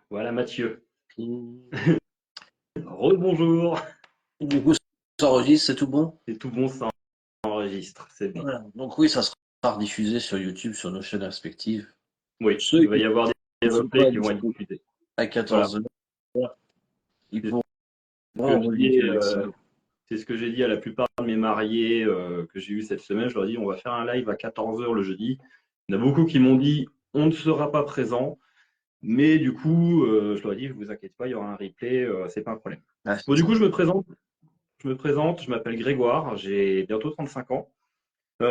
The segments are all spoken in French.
Voilà Mathieu. Du Rebonjour. coup, ça enregistre, c'est tout bon? C'est tout bon, ça enregistre, c'est bon. Voilà. Donc oui, ça sera rediffusé sur YouTube, sur nos chaînes respectives. Oui, Ceux il va qui y avoir des ne sont pas replays qui vont être dispo diffusés. à Voilà. 14 heures, ils C'est pourront ce que je dis, relier ça. c'est ce que j'ai dit à la plupart de mes mariés que j'ai eu cette semaine. Je leur ai dit, on va faire un live à 14 heures le jeudi. Il y en a beaucoup qui m'ont dit, on ne sera pas présent. Mais du coup, je leur ai dit, ne vous inquiétez pas, il y aura un replay, c'est pas un problème. Ah, Bon, c'est du ça. coup, je m'appelle Grégoire, j'ai bientôt 35 ans.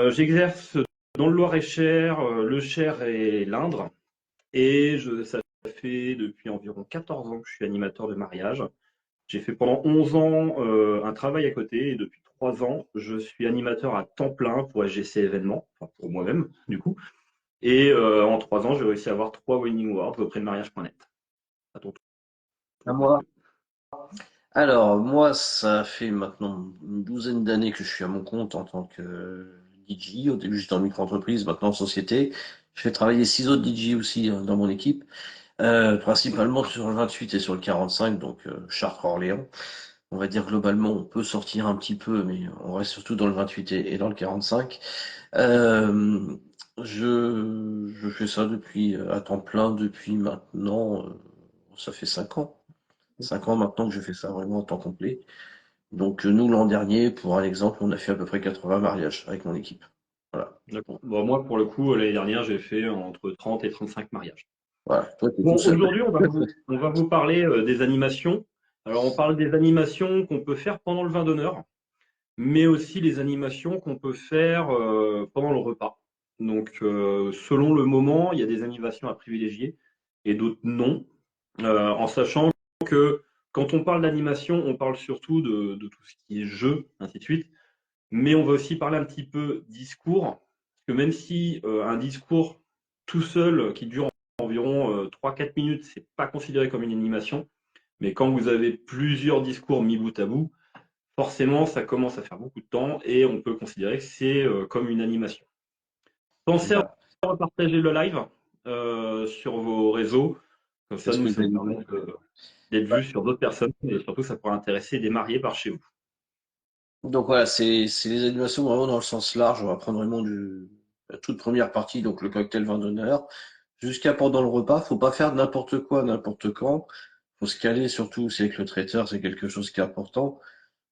J'exerce dans le Loir-et-Cher, le Cher et l'Indre. Ça fait depuis environ 14 ans que je suis animateur de mariage. J'ai fait pendant 11 ans un travail à côté et depuis 3 ans, je suis animateur à temps plein pour SGC événements, enfin pour moi-même du coup. Et en 3 ans, j'ai réussi à avoir 3 Winning Awards auprès de mariage.net. À ton À tour, moi. Mathieu. Alors, moi, ça fait maintenant une douzaine d'années que je suis à mon compte en tant que DJ. Au début, j'étais en micro-entreprise, maintenant en société. Je fais travailler 6 autres DJ aussi dans mon équipe, principalement sur le 28 et sur le 45, donc Chartres-Orléans. On va dire globalement, on peut sortir un petit peu, mais on reste surtout dans le 28 et dans le 45. Euh, je fais ça depuis à temps plein depuis maintenant, ça fait 5 ans. 5 ans maintenant que je fais ça vraiment en temps complet. Donc nous, l'an dernier, pour un exemple, on a fait à peu près 80 mariages avec mon équipe. Voilà. D'accord. Bon, moi, pour le coup, l'année dernière, j'ai fait entre 30 et 35 mariages. Voilà. Toi, t'es tout Bon, seul. aujourd'hui, on va vous parler des animations. Alors, on parle des animations qu'on peut faire pendant le vin d'honneur, mais aussi les animations qu'on peut faire pendant le repas. Donc, selon le moment, il y a des animations à privilégier et d'autres non, en sachant que quand on parle d'animation, on parle surtout de tout ce qui est jeu, ainsi de suite, mais on va aussi parler un petit peu discours, parce que même si un discours tout seul qui dure environ 3-4 minutes, c'est pas considéré comme une animation, mais quand vous avez plusieurs discours mis bout à bout, forcément, ça commence à faire beaucoup de temps et on peut considérer que c'est comme une animation. Pensez à Voilà. partager le live sur vos réseaux, comme C'est ça, ce nous, que ça j'ai nous dit. permet d'être vus sur d'autres personnes et surtout, ça pourrait intéresser des mariés par chez vous. Donc voilà, c'est les animations vraiment dans le sens large. On va prendre vraiment la toute première partie, donc le cocktail vin d'honneur, jusqu'à pendant le repas. Faut pas faire n'importe quoi, n'importe quand. Faut se caler surtout, c'est avec le traiteur, c'est quelque chose qui est important.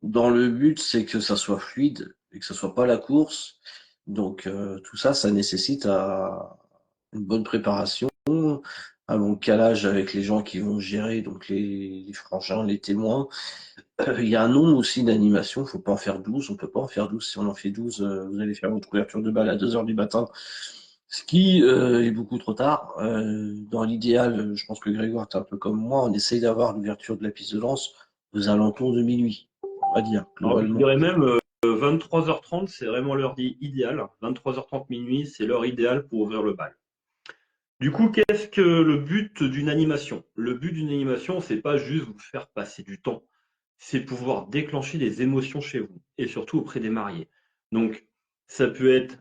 Dans le but, c'est que ça soit fluide et que ça soit pas la course. Donc tout ça, ça nécessite une bonne préparation, un bon calage avec les gens qui vont gérer, donc les frangins, les témoins. Il y a un nombre aussi d'animations, faut pas en faire 12, on peut pas en faire 12. Si on en fait 12, vous allez faire votre couverture de bal à 2 heures du matin, ce qui est beaucoup trop tard. Dans l'idéal, je pense que Grégoire, est un peu comme moi, on essaye d'avoir l'ouverture de la piste de danse aux alentours de minuit, on va dire, Alors, je globalement. dirais même 23h30, c'est vraiment l'heure idéale. 23h30 minuit, c'est l'heure idéale pour ouvrir le bal. Du coup, qu'est-ce que le but d'une animation? Le but d'une animation, c'est pas juste vous faire passer du temps, c'est pouvoir déclencher des émotions chez vous et surtout auprès des mariés. Donc, ça peut être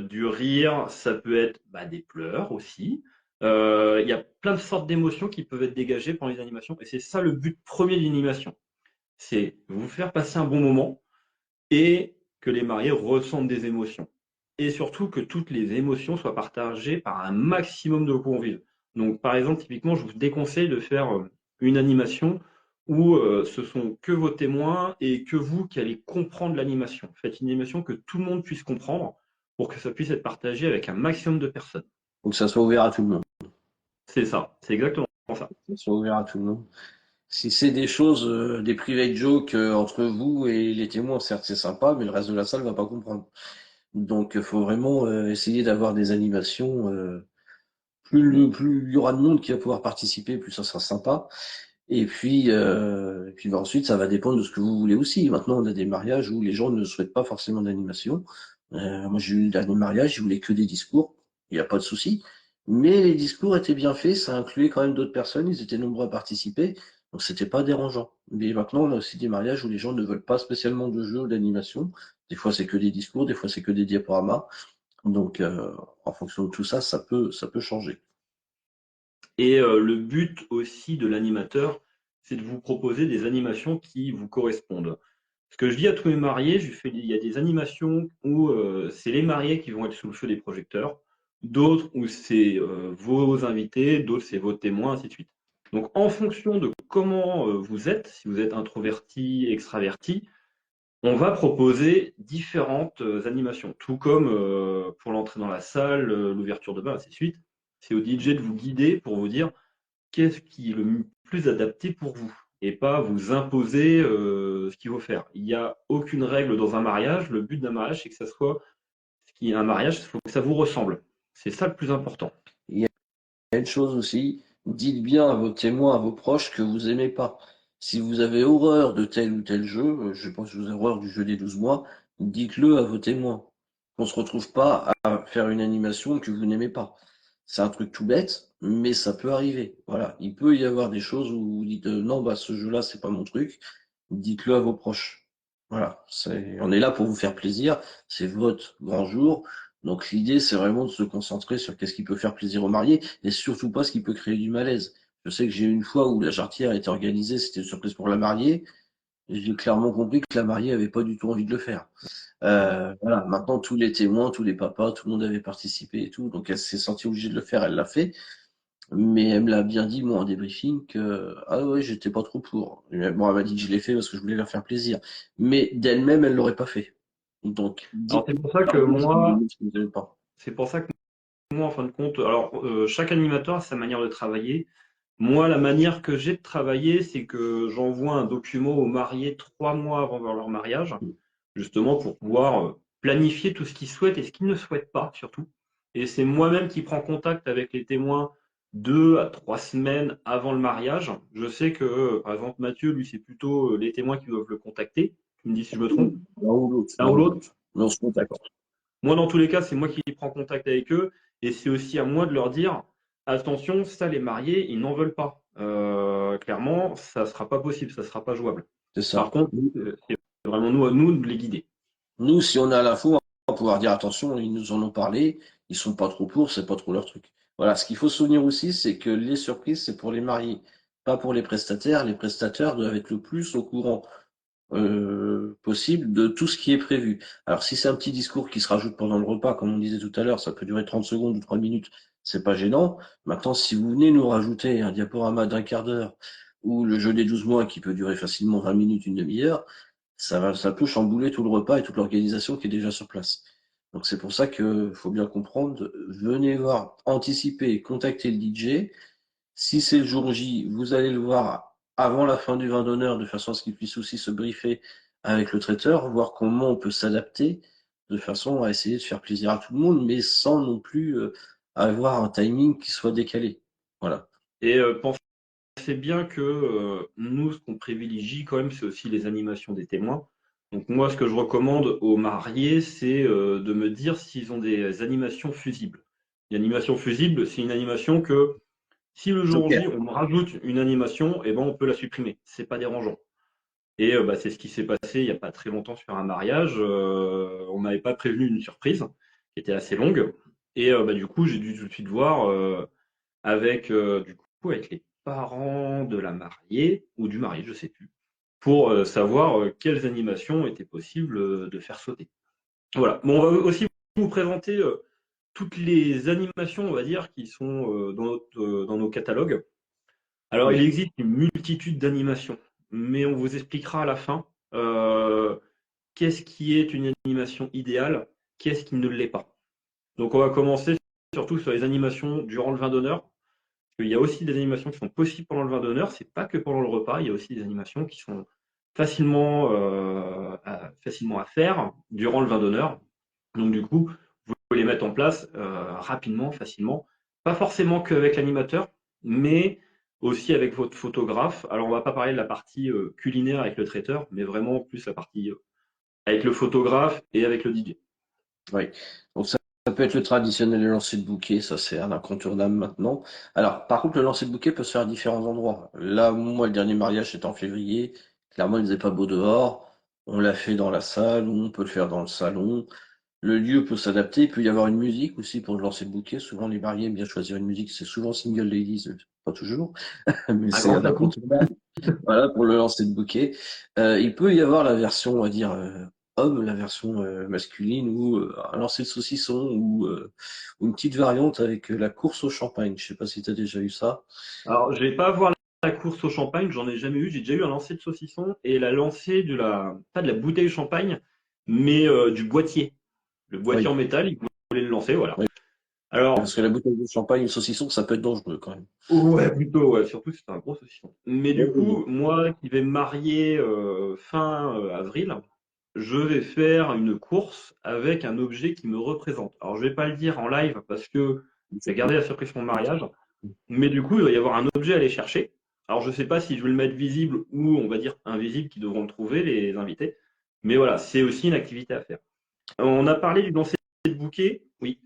du rire, ça peut être des pleurs aussi. Il y a plein de sortes d'émotions qui peuvent être dégagées pendant les animations et c'est ça le but premier d'une animation. C'est vous faire passer un bon moment et que les mariés ressentent des émotions. Et surtout que toutes les émotions soient partagées par un maximum de convives. Donc, par exemple, typiquement, je vous déconseille de faire une animation où ce sont que vos témoins et que vous qui allez comprendre l'animation. Faites une animation que tout le monde puisse comprendre pour que ça puisse être partagé avec un maximum de personnes. Donc ça soit ouvert à tout le monde. C'est ça, c'est exactement ça. Ça soit ouvert à tout le monde. Si c'est des choses, des private jokes entre vous et les témoins, certes c'est sympa, mais le reste de la salle va pas comprendre. Donc il faut vraiment essayer d'avoir des animations. Plus il y aura de monde qui va pouvoir participer, plus ça sera sympa. Et puis ensuite, ça va dépendre de ce que vous voulez aussi. Maintenant, on a des mariages où les gens ne souhaitent pas forcément d'animation. Moi, j'ai eu le dernier mariage, ils voulaient que des discours. Il n'y a pas de souci. Mais les discours étaient bien faits, ça incluait quand même d'autres personnes, ils étaient nombreux à participer, donc c'était pas dérangeant. Mais maintenant, on a aussi des mariages où les gens ne veulent pas spécialement de jeu ou d'animation. Des fois, c'est que des discours, des fois, c'est que des diaporamas. Donc, en fonction de tout ça, ça peut changer. Et le but aussi de l'animateur, c'est de vous proposer des animations qui vous correspondent. Ce que je dis à tous mes mariés, il y a des animations où c'est les mariés qui vont être sous le feu des projecteurs, d'autres où c'est vos invités, d'autres c'est vos témoins, ainsi de suite. Donc en fonction de comment vous êtes, si vous êtes introverti, extraverti, on va proposer différentes animations, tout comme pour l'entrée dans la salle, l'ouverture de bain, ainsi de suite. C'est au DJ de vous guider pour vous dire qu'est-ce qui est le plus adapté pour vous et pas vous imposer ce qu'il faut faire. Il n'y a aucune règle dans un mariage. Le but d'un mariage, c'est que ça soit ce qui est un mariage, il faut que ça vous ressemble. C'est ça le plus important. Il y a une chose aussi, dites bien à vos témoins, à vos proches que vous aimez pas. Si vous avez horreur de tel ou tel jeu, je pense que vous avez horreur du jeu des 12 mois, dites-le à vos témoins. On se retrouve pas à faire une animation que vous n'aimez pas. C'est un truc tout bête, mais ça peut arriver. Voilà. Il peut y avoir des choses où vous dites non, bah ce jeu-là, c'est pas mon truc. Dites-le à vos proches. Voilà. On est là pour vous faire plaisir. C'est votre grand jour. Donc l'idée, c'est vraiment de se concentrer sur qu'est-ce qui peut faire plaisir aux mariés et surtout pas ce qui peut créer du malaise. Je sais que j'ai eu une fois où la jarretière a été organisée, c'était une surprise pour la mariée, et j'ai clairement compris que la mariée avait pas du tout envie de le faire. Voilà, maintenant tous les témoins, tous les papas, tout le monde avait participé et tout, donc elle s'est sentie obligée de le faire, elle l'a fait, mais elle me l'a bien dit, moi, en débriefing, que ah ouais, j'étais pas trop pour. Bon, elle m'a dit que je l'ai fait parce que je voulais leur faire plaisir, mais d'elle-même, elle l'aurait pas fait. Donc, Alors dites-leur bien ce que vous n'aimez pas. c'est pour ça que moi, en fin de compte, alors chaque animateur a sa manière de travailler. Moi, la manière que j'ai de travailler, c'est que j'envoie un document aux mariés 3 mois avant leur mariage, justement pour pouvoir planifier tout ce qu'ils souhaitent et ce qu'ils ne souhaitent pas, surtout. Et c'est moi-même qui prends contact avec les témoins 2 à 3 semaines avant le mariage. Je sais que, par exemple, Mathieu, lui, c'est plutôt les témoins qui doivent le contacter. Tu me dis si je me trompe. L'un ou l'autre, L'un l'un ou ou l'autre. l'autre. Mais on se contacte. D'accord. Moi, dans tous les cas, c'est moi qui prends contact avec eux. Et c'est aussi à moi de leur dire, attention, ça, les mariés, ils n'en veulent pas. Clairement, ça ne sera pas possible, ça ne sera pas jouable. C'est ça. Par contre, c'est vraiment nous, à nous de les guider. Nous, si on a l'info, on va pouvoir dire attention, ils nous en ont parlé, ils sont pas trop pour, c'est pas trop leur truc. Voilà, ce qu'il faut se souvenir aussi, c'est que les surprises, c'est pour les mariés, pas pour les prestataires. Les prestataires doivent être le plus au courant possible de tout ce qui est prévu. Alors, si c'est un petit discours qui se rajoute pendant le repas, comme on disait tout à l'heure, ça peut durer 30 secondes ou 3 minutes, c'est pas gênant. Maintenant, si vous venez nous rajouter un diaporama d'un quart d'heure ou le jeu des 12 mois qui peut durer facilement 20 minutes, une demi-heure, ça peut chambouler tout le repas et toute l'organisation qui est déjà sur place. Donc c'est pour ça que faut bien comprendre, venez voir, anticiper, contacter le DJ. Si c'est le jour J, vous allez le voir avant la fin du vin d'honneur, de façon à ce qu'il puisse aussi se briefer avec le traiteur, voir comment on peut s'adapter, de façon à essayer de faire plaisir à tout le monde, mais sans non plus avoir un timing qui soit décalé. Voilà. Et pensez bien que nous, ce qu'on privilégie quand même, c'est aussi les animations des témoins. Donc moi, ce que je recommande aux mariés, c'est de me dire s'ils ont des animations fusibles. Une animation fusible, c'est une animation que si le jour Joker. J, on me rajoute une animation, eh ben, on peut la supprimer. C'est pas dérangeant. Et bah, c'est ce qui s'est passé il n'y a pas très longtemps sur un mariage. On m'avait pas prévenu d'une surprise qui était assez longue. Et bah, du coup, j'ai dû tout de suite voir avec les parents de la mariée ou du marié, je sais plus, pour savoir quelles animations étaient possibles de faire sauter. Voilà. Bon, on va aussi vous présenter toutes les animations, on va dire, qui sont dans nos catalogues. Alors, il Oui. existe une multitude d'animations, mais on vous expliquera à la fin euh, qu'est-ce qui est une animation idéale, qu'est-ce qui ne l'est pas. Donc, on va commencer surtout sur les animations durant le vin d'honneur. Il y a aussi des animations qui sont possibles pendant le vin d'honneur, c'est pas que pendant le repas, il y a aussi des animations qui sont facilement à faire durant le vin d'honneur. Donc, du coup, vous pouvez les mettre en place rapidement, facilement. Pas forcément qu'avec l'animateur, mais aussi avec votre photographe. Alors, on va pas parler de la partie culinaire avec le traiteur, mais vraiment plus la partie avec le photographe et avec le DJ. Oui. Donc ça peut être le traditionnel lancer de bouquet, ça c'est un incontournable maintenant. Alors, par contre, le lancer de bouquet peut se faire à différents endroits. Là, moi, le dernier mariage c'était en février. Clairement, il faisait pas beau dehors. On l'a fait dans la salle, ou on peut le faire dans le salon. Le lieu peut s'adapter, il peut y avoir une musique aussi pour lancer le bouquet. Souvent, les mariés aiment bien choisir une musique, c'est souvent Single Ladies, pas toujours, mais Un c'est grand un classique. incontournable. Voilà, pour le lancer de bouquet. Il peut y avoir la version, on va dire, homme, la version masculine, ou un lancer de saucisson, ou une petite variante avec la course au champagne. Je sais pas si tu as déjà eu ça. Alors, je vais pas voir la course au champagne, j'en ai jamais eu. J'ai déjà eu un lancer de saucisson et la lancée pas de la bouteille de champagne, mais du boîtier. Le boîtier Oui, en métal, il voulait le lancer, voilà. oui. Alors, Parce que la bouteille de champagne, le saucisson, ça peut être dangereux quand même. ouais, plutôt, ouais, surtout que c'est un gros saucisson. Mais Oui, du oui, oui. coup, moi qui vais me marier fin avril, je vais faire une course avec un objet qui me représente. Alors, je vais pas le dire en live parce que j'ai gardé la surprise pour mon mariage, mais du coup, il va y avoir un objet à aller chercher. Alors, je sais pas si je vais le mettre visible ou on va dire invisible, qui devront le trouver, les invités. Mais voilà, c'est aussi une activité à faire. On a parlé du lancer de bouquet. Oui.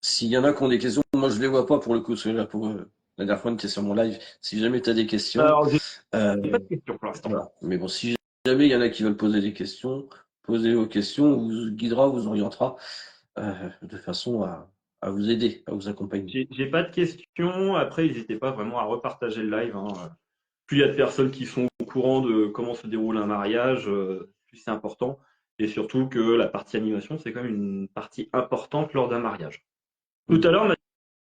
S'il y en a qui ont des questions, moi je les vois pas pour le coup, parce que là, pour la dernière fois, on était sur mon live. Si jamais tu as des questions, Alors, j'ai pas euh, de questions pour l'instant. voilà. Mais bon, si jamais il y en a qui veulent poser des questions, posez vos questions, on vous guidera, on vous orientera de façon à vous aider, à vous accompagner. J'ai pas de questions. Après, n'hésitez pas vraiment à repartager le live, hein. Plus il y a de personnes qui sont au courant de comment se déroule un mariage, plus c'est important. Et surtout que la partie animation, c'est quand même une partie importante lors d'un mariage. Tout Mm. à l'heure,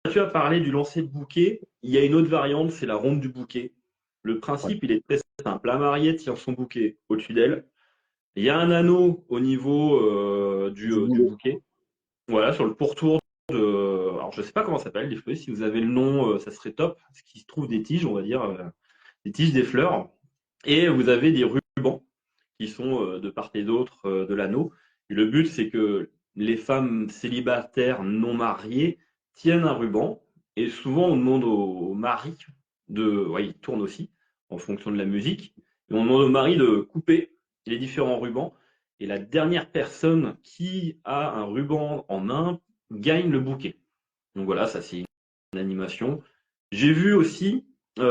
Mathieu a parlé du lancer de bouquet. Il y a une autre variante, c'est la ronde du bouquet. Le Ouais. principe, il est très simple. La mariée tient son bouquet au-dessus d'elle. Il y a un anneau au niveau Du du boulot. bouquet. Voilà, sur le pourtour de. Alors, je ne sais pas comment ça s'appelle, les fleurs. Si vous avez le nom, ça serait top. Parce qu'il se trouve des tiges, on va dire, des tiges des fleurs. Et vous avez des rubans qui sont de part et d'autre de l'anneau. Et le but, c'est que les femmes célibataires non mariées tiennent un ruban. Et souvent, on demande au mari ouais, il tourne aussi en fonction de la musique. Et on demande au mari de couper les différents rubans. Et la dernière personne qui a un ruban en main gagne le bouquet. Donc voilà, ça c'est une animation. J'ai vu aussi, c'est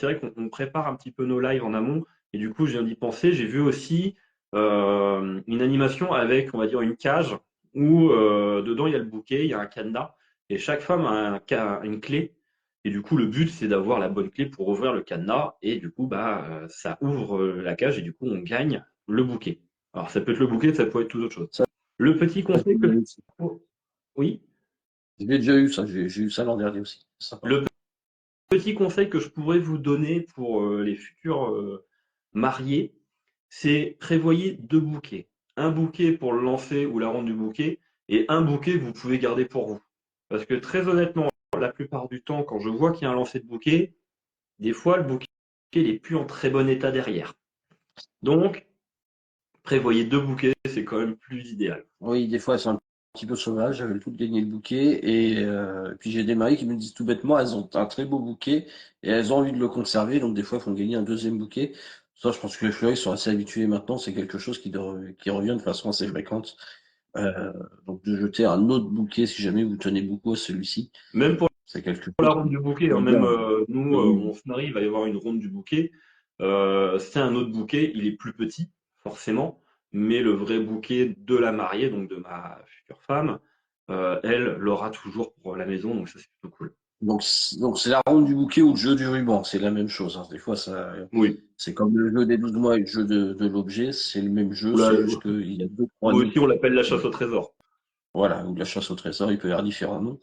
vrai qu'on prépare un petit peu nos lives en amont, et du coup, je viens d'y penser, j'ai vu aussi une animation avec, on va dire, une cage où dedans il y a le bouquet, il y a un cadenas, et chaque femme a une clé. Et du coup, le but, c'est d'avoir la bonne clé pour ouvrir le cadenas, et du coup, ça ouvre la cage, et du coup, on gagne le bouquet. Alors, ça peut être le bouquet, ça peut être tout autre chose. Ça, Le petit j'ai conseil que déjà je... eu ça. Oui, J'ai déjà eu ça, j'ai eu ça l'an dernier aussi. C'est sympa. le petit conseil que je pourrais vous donner pour les futurs mariés, c'est prévoyez deux bouquets. Un bouquet pour le lancer ou la ronde du bouquet et un bouquet que vous pouvez garder pour vous. Parce que très honnêtement, la plupart du temps, quand je vois qu'il y a un lancer de bouquet, des fois le bouquet n'est plus en très bon état derrière. Donc, prévoyez deux bouquets, c'est quand même plus idéal. Oui, des fois, elles sont un petit peu sauvages, elles veulent toutes gagner le bouquet. Et puis j'ai des maris qui me disent tout bêtement, elles ont un très beau bouquet et elles ont envie de le conserver, donc des fois, elles font gagner un deuxième bouquet. Ça, je pense que les fleuristes sont assez habitués maintenant, c'est quelque chose qui revient de façon assez fréquente. Euh, donc de jeter un autre bouquet si jamais vous tenez beaucoup à celui-ci, Même pour c'est quelque la chose ronde du bouquet, hein, qui même garde. nous, Oui, on se marie, il va y avoir une ronde du bouquet. C'est un autre bouquet, il est plus petit, forcément, mais le vrai bouquet de la mariée, donc de ma future femme, elle l'aura toujours pour la maison, donc ça c'est plutôt cool. donc c'est la ronde du bouquet ou le jeu du ruban, c'est la même chose, hein. Des fois, Oui. c'est comme le jeu des 12 mois et le jeu de l'objet, c'est le même jeu, Oula, c'est juste qu'il y a deux, trois nous noms. aussi on l'appelle la chasse au trésor. Voilà, ou la chasse au trésor, il peut y avoir différents noms.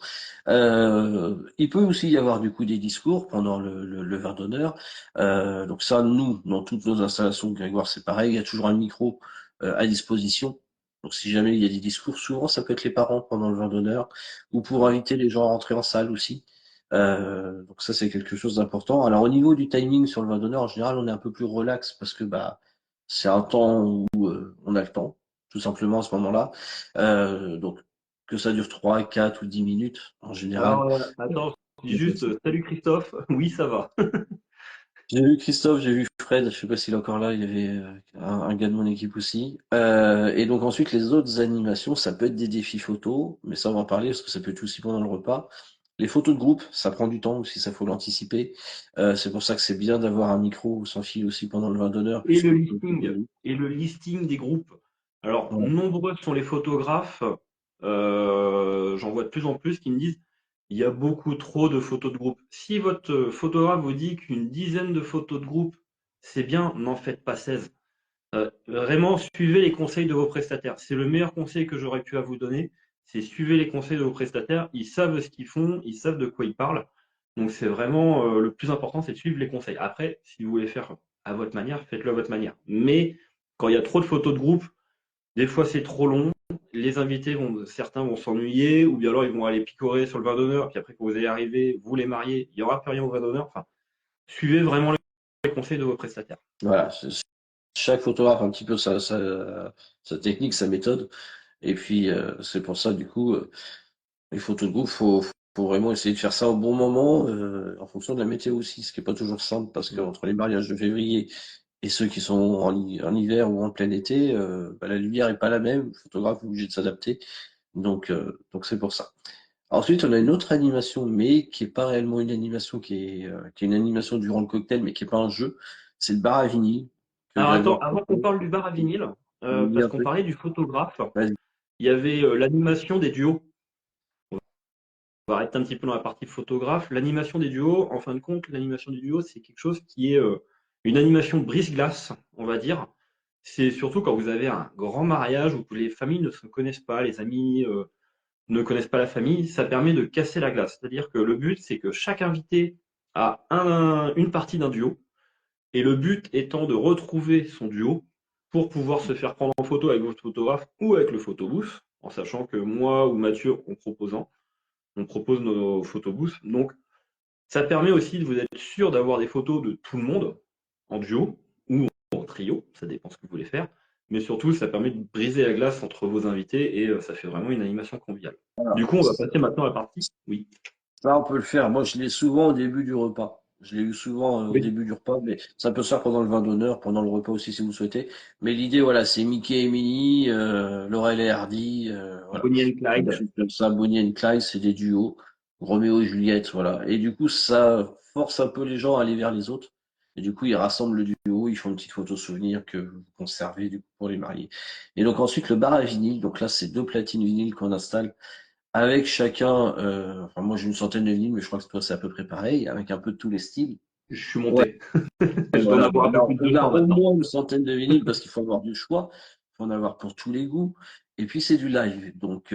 Il peut aussi y avoir du coup des discours pendant le verre d'honneur. Donc ça, nous, dans toutes nos installations de Grégoire, c'est pareil, il y a toujours un micro à disposition. Donc si jamais il y a des discours, souvent ça peut être les parents pendant le verre d'honneur, ou pour inviter les gens à rentrer en salle aussi. Donc ça c'est quelque chose d'important. Alors au niveau du timing sur le verre d'honneur, en général, on est un peu plus relax parce que c'est un temps où on a le temps, tout simplement à ce moment-là. Donc que ça dure 3, 4 ou 10 minutes en général. Alors, attends, je dis juste salut Christophe, oui ça va. J'ai vu Christophe, j'ai vu Fred, je sais pas s'il est encore là, il y avait un gars de mon équipe aussi. Et donc ensuite les autres animations, ça peut être des défis photos, mais ça on va en parler parce que ça peut être aussi pendant le repas. Les photos de groupe, ça prend du temps aussi, ça faut l'anticiper. C'est pour ça que c'est bien d'avoir un micro sans fil aussi pendant le vin d'honneur, Et puisque le listing, et le listing des groupes. Alors, Ouais. nombreux sont les photographes, j'en vois de plus en plus qui me disent, il y a beaucoup trop de photos de groupe. Si votre photographe vous dit qu'une dizaine de photos de groupe, c'est bien, n'en faites pas 16. Vraiment, suivez les conseils de vos prestataires. C'est le meilleur conseil que j'aurais pu à vous donner. C'est suivez les conseils de vos prestataires. Ils savent ce qu'ils font, ils savent de quoi ils parlent. Donc c'est vraiment le plus important, c'est de suivre les conseils. Après, si vous voulez faire à votre manière, faites-le à votre manière. Mais quand il y a trop de photos de groupe, des fois c'est trop long. Les invités certains vont s'ennuyer, ou bien alors ils vont aller picorer sur le vin d'honneur. Puis après, quand vous allez arriver, vous les mariez, il n'y aura plus rien au vin d'honneur. Enfin, suivez vraiment les conseils de vos prestataires. Voilà, chaque photographe a un petit peu sa technique, sa méthode. Et puis, c'est pour ça, du coup, les photos de groupe, faut vraiment essayer de faire ça au bon moment, en fonction de la météo aussi, ce qui est pas toujours simple, parce qu'entre les mariages de février et ceux qui sont en hiver ou en plein été, bah, la lumière est pas la même, le photographe est obligé de s'adapter. Donc c'est pour ça. Ensuite, on a une autre animation, mais qui est pas réellement une animation, qui est une animation durant le cocktail, mais qui est pas un jeu. C'est le bar à vinyle que Alors attends, Grégoire avant qu'on propose. parle du bar à vinyle, On dit parce un qu'on truc. parlait du photographe, Vas-y. il y avait l'animation des duos. On va arrêter un petit peu dans la partie photographe. L'animation des duos, en fin de compte, l'animation des duos, c'est quelque chose qui est une animation brise-glace, on va dire. C'est surtout quand vous avez un grand mariage où les familles ne se connaissent pas, les amis ne connaissent pas la famille, ça permet de casser la glace. C'est-à-dire que le but, c'est que chaque invité a une partie d'un duo, et le but étant de retrouver son duo pour pouvoir se faire prendre en photo avec votre photographe ou avec le photobooth, en sachant que moi ou Mathieu, on propose nos photobooths. Donc, ça permet aussi de vous être sûr d'avoir des photos de tout le monde en duo ou en trio, ça dépend ce que vous voulez faire. Mais surtout, ça permet de briser la glace entre vos invités et ça fait vraiment une animation conviviale. Voilà. Du coup, on va passer maintenant à la partie. Oui. Ça, on peut le faire. Moi, je l'ai souvent au début du repas. Je l'ai eu souvent au Oui. début du repas, mais ça peut se faire pendant le vin d'honneur, pendant le repas aussi si vous souhaitez. Mais l'idée, voilà, c'est Mickey et Minnie, Laurel et Hardy, voilà. Bonnie and Des Clyde. trucs comme ça, Bonnie and Clyde, c'est des duos. Roméo et Juliette, voilà. Et du coup, ça force un peu les gens à aller vers les autres. Et du coup, ils rassemblent le duo, ils font une petite photo souvenir que vous conservez du coup pour les mariés. Et donc ensuite, le bar à vinyle. Donc là, c'est deux platines vinyles qu'on installe avec chacun, enfin moi j'ai une centaine de vinyles, mais je crois que toi c'est à peu près pareil, avec un peu de tous les styles. Je suis Ouais, monté. Je dois en voilà. avoir un peu plus de On a 200 au maintenant. moins une centaine de vinyles parce qu'il faut avoir du choix, il faut en avoir pour tous les goûts. Et puis c'est du live. Donc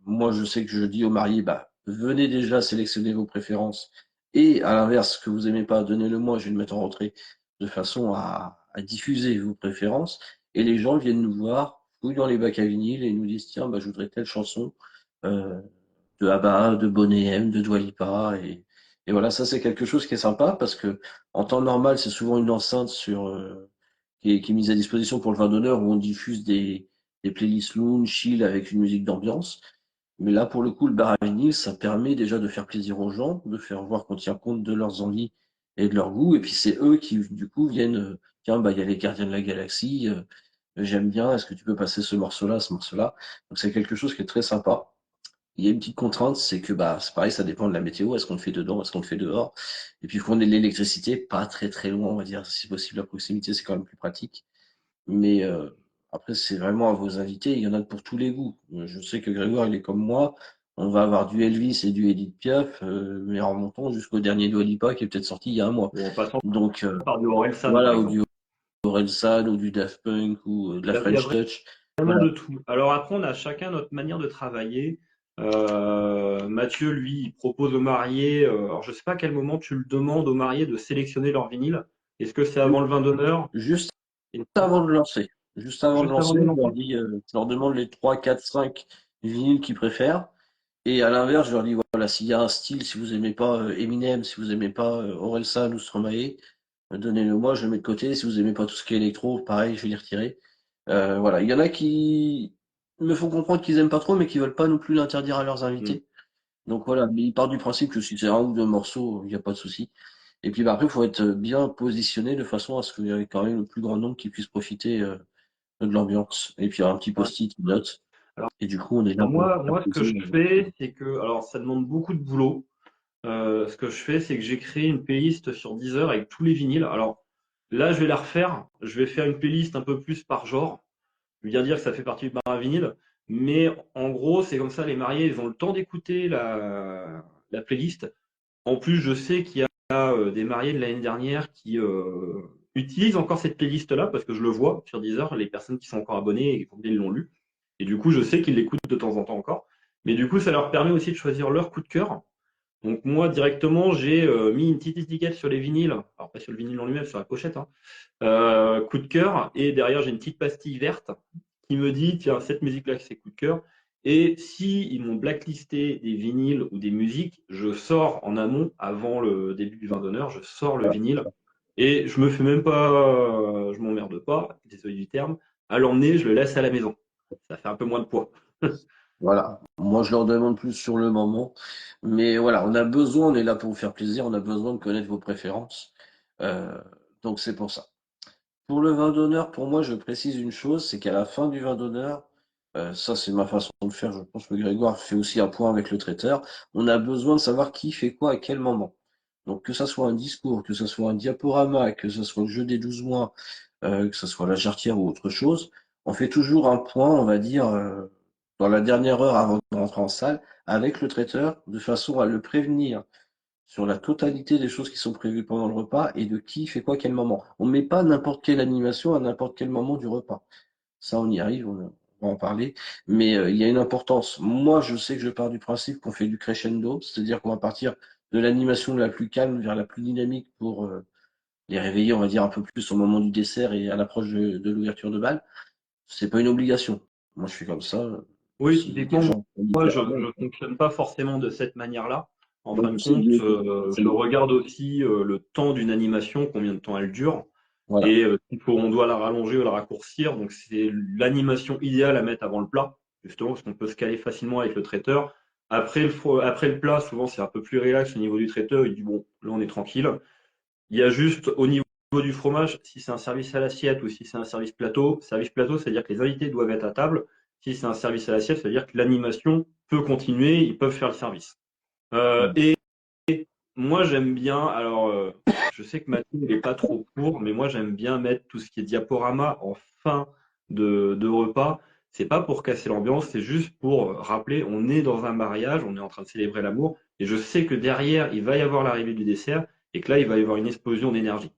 moi je sais que je dis aux mariés, bah venez déjà sélectionner vos préférences. Et à l'inverse, ce que vous aimez pas, donnez-le moi, je vais le mettre en retrait de façon à diffuser vos préférences. Et les gens viennent nous voir, fouillent dans les bacs à vinyle et nous disent tiens, bah, je voudrais telle chanson. Euh, de ABBA, de Boney M, de Dua Lipa, et voilà, ça c'est quelque chose qui est sympa parce que en temps normal, c'est souvent une enceinte qui est mise à disposition pour le vin d'honneur où on diffuse des playlists lounge, chill avec une musique d'ambiance. Mais là, pour le coup, le bar à vinyle, ça permet déjà de faire plaisir aux gens, de faire voir qu'on tient compte de leurs envies et de leurs goûts. Et puis c'est eux qui, du coup, viennent, tiens, bah, il y a les Gardiens de la Galaxie, j'aime bien, est-ce que tu peux passer ce morceau-là, ce morceau-là? Donc c'est quelque chose qui est très sympa. Il y a une petite contrainte, c'est que bah c'est pareil, ça dépend de la météo. Est-ce qu'on le fait dedans, est-ce qu'on le fait dehors? Et puis il faut qu'on ait de l'électricité, pas très très loin, on va dire, si possible à proximité, c'est quand même plus pratique. Mais après, c'est vraiment à vos invités. Il y en a pour tous les goûts. Je sais que Grégoire, il est comme moi. On va avoir du Elvis et du Edith Piaf, mais en remontant jusqu'au dernier Dua Lipa qui est peut-être sorti il y a un mois. Ou en passant Donc par du Orelsan, par voilà, ou du exemple. Orelsan, ou du Daft Punk, ou de la Il y a French Touch. vraiment Voilà. de tout. Alors après, on a chacun notre manière de travailler. Mathieu, lui, il propose aux mariés. Alors je sais pas à quel moment tu le demandes aux mariés de sélectionner leur vinyle. Est-ce que c'est avant le vin d'honneur? Juste Et avant de lancer. Juste avant de juste avant lancer, de je leur lancer? dis, je leur demande les 3 4 5 vinyles qu'ils préfèrent. Et à l'inverse, je leur dis, voilà, s'il y a un style, si vous aimez pas Eminem, si vous aimez pas Orelsan ou Stromae, donnez-le moi, je le mets de côté. Si vous aimez pas tout ce qui est électro, pareil, je vais les retirer. Voilà. Il y en a qui me font comprendre qu'ils aiment pas trop, mais qui veulent pas non plus l'interdire à leurs Hmm. invités. Donc voilà, mais ils partent du principe que si c'est un ou deux morceaux, il n'y a pas de souci. Et puis bah, après, il faut être bien positionné de façon à ce qu'il y ait quand même le plus grand nombre qui puisse profiter de l'ambiance. Et puis il y a un petit Ouais. post-it, une note. Alors Et du coup, on est là pour moi, faire ce que je plaisir. fais, c'est que, alors ça demande beaucoup de boulot. Ce que je fais, c'est que j'ai créé une playlist sur Deezer avec tous les vinyles. Alors là, je vais la refaire. Je vais faire une playlist un peu plus par genre. bien dire que ça fait partie du bar à vinyle, mais en gros, c'est comme ça, les mariés, ils ont le temps d'écouter la playlist. En plus, je sais qu'il y a des mariés de l'année dernière qui utilisent encore cette playlist-là, parce que je le vois sur Deezer, les personnes qui sont encore abonnées et qui l'ont lu. Et du coup, je sais qu'ils l'écoutent de temps en temps encore. Mais du coup, ça leur permet aussi de choisir leur coup de cœur. Donc moi, directement, j'ai mis une petite étiquette sur les vinyles, alors pas sur le vinyle en lui-même, sur la pochette, hein. Coup de cœur, et derrière, j'ai une petite pastille verte qui me dit, tiens, cette musique-là, c'est coup de cœur. Et si ils m'ont blacklisté des vinyles ou des musiques, je sors en amont, avant le début du vin d'honneur, je sors le vinyle et je me fais même pas, je m'emmerde pas, désolé du terme, à l'emmener, je le laisse à la maison. Ça fait un peu moins de poids. Voilà. Moi, je leur demande plus sur le moment. Mais voilà, on a besoin, on est là pour vous faire plaisir, on a besoin de connaître vos préférences. Euh, donc c'est pour ça. Pour le vin d'honneur, pour moi, je précise une chose, c'est qu'à la fin du vin d'honneur, ça c'est ma façon de faire, je pense que Grégoire fait aussi un point avec le traiteur, on a besoin de savoir qui fait quoi à quel moment. Donc que ça soit un discours, que ça soit un diaporama, que ça soit le jeu des 12 mois, que ça soit la jarretière ou autre chose, on fait toujours un point, on va dire, dans la dernière heure avant de rentrer en salle, avec le traiteur, de façon à le prévenir sur la totalité des choses qui sont prévues pendant le repas et de qui fait quoi à quel moment. On ne met pas n'importe quelle animation à n'importe quel moment du repas. Ça, on y arrive, on va en parler. Mais il y a une importance. Moi, je sais que je pars du principe qu'on fait du crescendo, c'est-à-dire qu'on va partir de l'animation la plus calme vers la plus dynamique pour les réveiller, on va dire, un peu plus au moment du dessert et à l'approche de l'ouverture de bal. C'est pas une obligation. Moi, je suis comme ça. Oui, Si des typiquement, gens ont moi, je différemment, ne fonctionne pas forcément de cette manière-là. En fin donc de c'est compte, mieux. je regarde aussi le temps d'une animation, combien de temps elle dure, Voilà. et on doit la rallonger ou la raccourcir. Donc, c'est l'animation idéale à mettre avant le plat, justement, parce qu'on peut se caler facilement avec le traiteur. Après le plat, souvent, c'est un peu plus relax au niveau du traiteur. Il dit, bon, là, on est tranquille. Il y a juste au niveau du fromage, si c'est un service à l'assiette ou si c'est un service plateau, c'est-à-dire que les invités doivent être à table. Si c'est un service à l'assiette, c'est-à-dire que l'animation peut continuer, ils peuvent faire le service. Et moi, j'aime bien, alors je sais que Mathieu n'est pas trop pour, mais moi, j'aime bien mettre tout ce qui est diaporama en fin de repas. C'est pas pour casser l'ambiance, c'est juste pour rappeler, on est dans un mariage, on est en train de célébrer l'amour, et je sais que derrière, il va y avoir l'arrivée du dessert, et que là, il va y avoir une explosion d'énergie.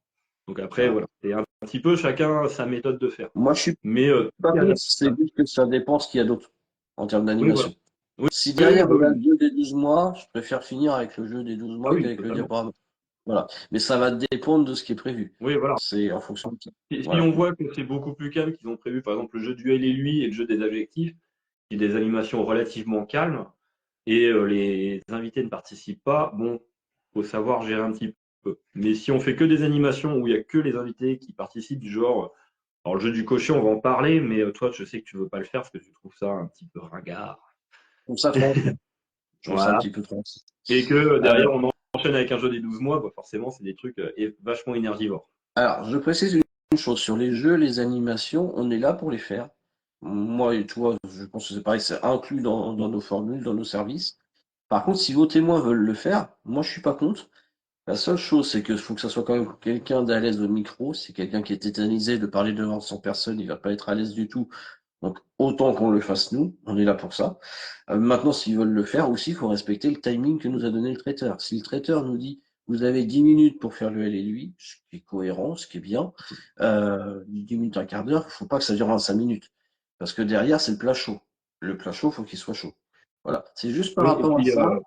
Donc après, Voilà. voilà, c'est un petit peu chacun sa méthode de faire. Moi, je suis Mais pas contre, c'est juste que ça dépend ce qu'il y a d'autre en termes oui, voilà. d'animation. Oui, Si oui, derrière bah on a oui. le jeu des 12 mois, je préfère finir avec le jeu des 12 Ah mois oui, qu'avec le totalement. diaporama. Voilà. Mais ça va dépendre de ce qui est prévu. Oui, voilà. C'est en fonction de ça. Si Voilà. on voit que c'est beaucoup plus calme, qu'ils ont prévu par exemple le jeu du elle et lui et le jeu des adjectifs, qui est des animations relativement calmes, et les invités ne participent pas, bon, faut savoir gérer un petit peu. Mais si on fait que des animations où il y a que les invités qui participent, du genre, alors le jeu du cocher, on va en parler, mais toi, je sais que tu veux pas le faire parce que tu trouves ça un petit peu ringard. Donc ça tranche. Je trouve ça un Voilà. petit peu tranche. Et que Euh, derrière, on enchaîne avec un jeu des 12 mois, bah forcément, c'est des trucs vachement énergivores. alors, je précise une chose sur les jeux, les animations, on est là pour les faire. Moi et toi, je pense que c'est pareil, c'est inclus dans nos formules, dans nos services. Par contre, si vos témoins veulent le faire, moi je suis pas contre. La seule chose, c'est qu'il faut que ça soit quand même quelqu'un d'à l'aise au micro. C'est quelqu'un qui est tétanisé de parler devant 100 personnes, il va pas être à l'aise du tout. Donc, autant qu'on le fasse nous, on est là pour ça. Maintenant, s'ils veulent le faire aussi, il faut respecter le timing que nous a donné le traiteur. Si le traiteur nous dit, vous avez 10 minutes pour faire le L et lui, ce qui est cohérent, ce qui est bien, 10 minutes, un quart d'heure, il faut pas que ça dure 25 minutes. Parce que derrière, c'est le plat chaud. Le plat chaud, il faut qu'il soit chaud. Voilà. C'est juste par Oui, et rapport à puis, ça.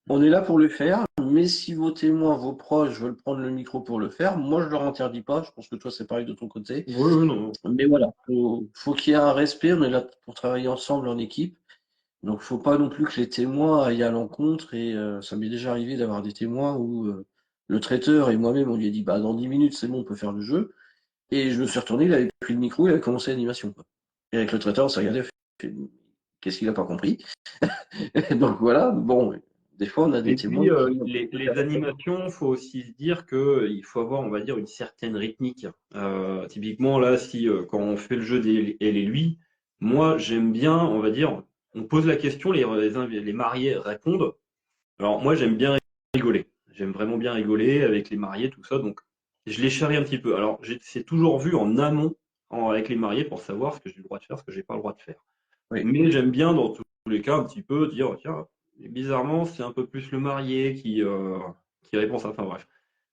On est là pour le faire, mais si vos témoins, vos proches veulent prendre le micro pour le faire, moi je leur interdis pas. Je pense que toi c'est pareil de ton côté. oui, oui, non. Mais voilà, faut qu'il y ait un respect. On est là pour travailler ensemble en équipe. Donc faut pas non plus que les témoins aillent à l'encontre. Et ça m'est déjà arrivé d'avoir des témoins où le traiteur et moi-même on lui a dit bah dans 10 minutes c'est bon, on peut faire le jeu. Et je me suis retourné, il avait pris le micro, il avait commencé l'animation, quoi. Et avec le traiteur, on s'est regardé, fait, qu'est-ce qu'il a pas compris? Donc voilà, bon, des fois on a des Et témoins puis, qui les animations, faut aussi se dire qu'il faut avoir, on va dire, une certaine rythmique. Typiquement, là, si quand on fait le jeu des elle et lui, moi, j'aime bien, on va dire, on pose la question, les mariés répondent. Alors, moi, j'aime bien rigoler. J'aime vraiment bien rigoler avec les mariés, tout ça. Donc, je les charrie un petit peu. Alors, c'est toujours vu en amont, avec les mariés pour savoir ce que j'ai le droit de faire, ce que j'ai pas le droit de faire. Oui. Mais j'aime bien dans tous les cas un petit peu dire, tiens, bizarrement, c'est un peu plus le marié qui répond ça. Enfin bref.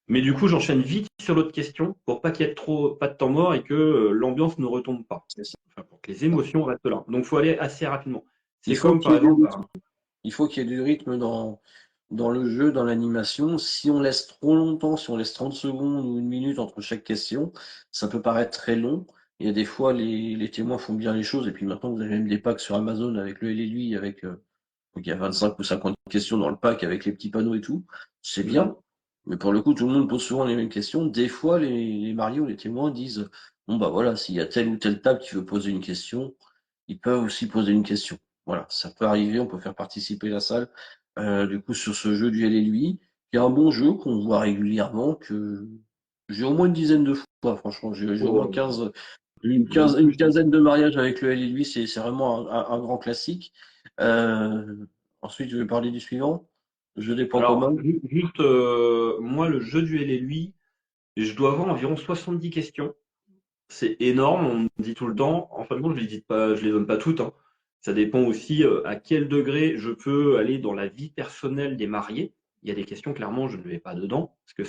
Mais du coup, j'enchaîne vite sur l'autre question pour pas qu'il y ait pas de temps mort et que l'ambiance ne retombe pas. C'est ça. Enfin, pour que les émotions restent là. Donc, il faut aller assez rapidement. Il C'est faut comme qu'il par y ait du exemple, rythme. Il faut qu'il y ait du rythme dans le jeu, dans l'animation. Si on laisse trop longtemps, si on laisse 30 secondes ou une minute entre chaque question, ça peut paraître très long. Il y a des fois, les témoins font bien les choses. Et puis maintenant, vous avez même des packs sur Amazon avec le elle et lui, avec, donc il y a 25 ou 50 questions dans le pack avec les petits panneaux et tout. C'est bien. Mais pour le coup, tout le monde pose souvent les mêmes questions. Des fois, les mariés ou les témoins disent, bon, bah voilà, s'il y a telle ou telle table qui veut poser une question, ils peuvent aussi poser une question. Voilà, ça peut arriver, on peut faire participer la salle. Du coup, sur ce jeu du elle et lui, qui est un bon jeu qu'on voit régulièrement, que j'ai au moins une dizaine de fois, franchement. J'ai au moins oh, 15, même une plus. quinzaine de mariages avec le elle et lui, c'est vraiment un grand classique. Euh, Ensuite, je vais parler du suivant. Jeu des points Alors, communs. juste, moi, le jeu du elle et lui, je dois avoir environ 70 questions. C'est énorme, on me dit tout le temps. En fin de compte, je les dis pas, je les donne pas toutes, hein. Ça dépend aussi à quel degré je peux aller dans la vie personnelle des mariés. Il y a des questions, clairement, je ne vais pas dedans, parce que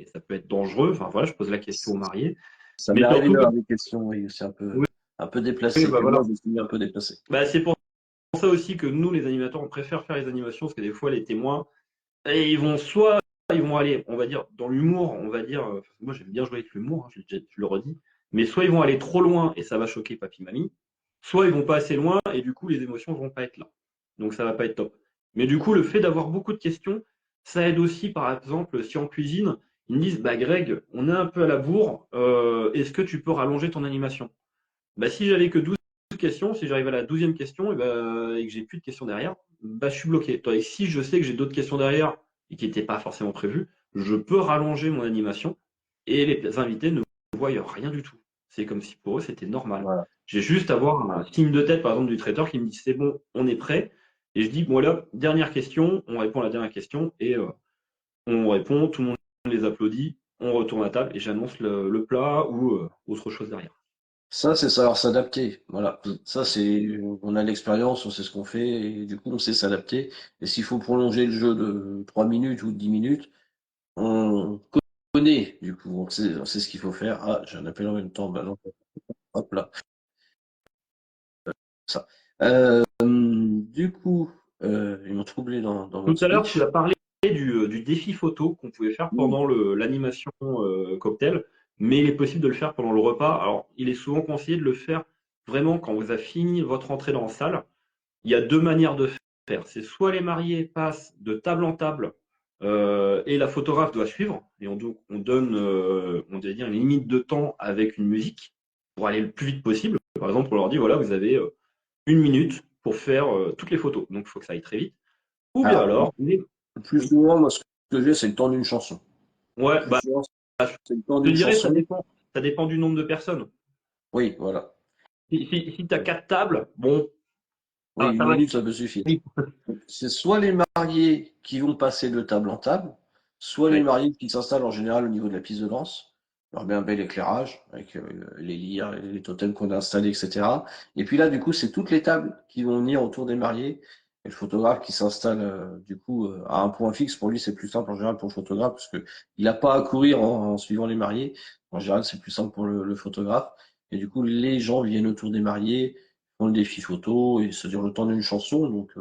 ça peut être dangereux. Enfin voilà, je pose la question aux mariés. Ça m'est Mais arrivé surtout, d'avoir des questions, oui, c'est oui, un peu oui, déplacé. bah Puis moi, voilà. je suis un peu déplacé. Bah, c'est pour ça aussi que nous, les animateurs, on préfère faire les animations, parce que des fois, les témoins, et ils vont aller, on va dire, dans l'humour, on va dire, moi j'aime bien jouer avec l'humour, hein, je le redis, mais soit ils vont aller trop loin et ça va choquer papy, mamie, soit ils vont pas assez loin et du coup les émotions vont pas être là. Donc ça va pas être top. Mais du coup, le fait d'avoir beaucoup de questions, ça aide aussi, par exemple, si en cuisine, ils me disent, bah Greg, on est un peu à la bourre, est-ce que tu peux rallonger ton animation? Bah si j'avais que 12 questions, si j'arrive à la 12e question et que j'ai plus de questions derrière, bah je suis bloqué. Et si je sais que j'ai d'autres questions derrière et qui n'étaient pas forcément prévues, je peux rallonger mon animation et les invités ne voient rien du tout. C'est comme si pour eux c'était normal. Voilà. J'ai juste à avoir un signe de tête par exemple du traiteur qui me dit c'est bon, on est prêt. Et je dis bon là, dernière question, on répond à la dernière question et on répond, tout le monde les applaudit, on retourne à table et j'annonce le plat ou autre chose derrière. Ça, c'est savoir s'adapter. Voilà. Ça, on a l'expérience, on sait ce qu'on fait, et du coup, on sait s'adapter. Et s'il faut prolonger le jeu de 3 minutes ou de 10 minutes, on connaît, du coup, on sait ce qu'il faut faire. Ah, j'ai un appel en même temps, bah non, hop là, ça. Du coup, ils m'ont troublé dans Tout votre à l'heure, tu speech. as parlé du défi photo qu'on pouvait faire Oui. pendant l'animation cocktail, mais il est possible de le faire pendant le repas. Alors, il est souvent conseillé de le faire vraiment quand vous avez fini votre entrée dans la salle. Il y a deux manières de faire. C'est soit les mariés passent de table en table et la photographe doit suivre, et on donne, on doit dire, une limite de temps avec une musique pour aller le plus vite possible. Par exemple, on leur dit, voilà, vous avez une minute pour faire toutes les photos. Donc, il faut que ça aille très vite. Ou bien Alors, alors, le plus oui. souvent, moi, ce que j'ai, c'est le temps d'une chanson. Le Ouais, plus bah, souvent, je c'est le temps te d'une dirais, chanson. ça dépend du nombre de personnes. Oui, voilà. Si tu as quatre tables, bon, Oui, ça une va minute, ça peut suffire. vite. C'est soit les mariés qui vont passer de table en table, soit les Ouais. mariés qui s'installent en général au niveau de la piste de danse. Alors bien un bel éclairage avec les lyres, les totems qu'on a installés, etc. Et puis là, du coup, c'est toutes les tables qui vont venir autour des mariés. Et le photographe qui s'installe du coup à un point fixe, pour lui, c'est plus simple en général pour le photographe parce que il n'a pas à courir en suivant les mariés. En général, c'est plus simple pour le photographe. Et du coup, les gens viennent autour des mariés, font le défi photo et ça dure le temps d'une chanson. Donc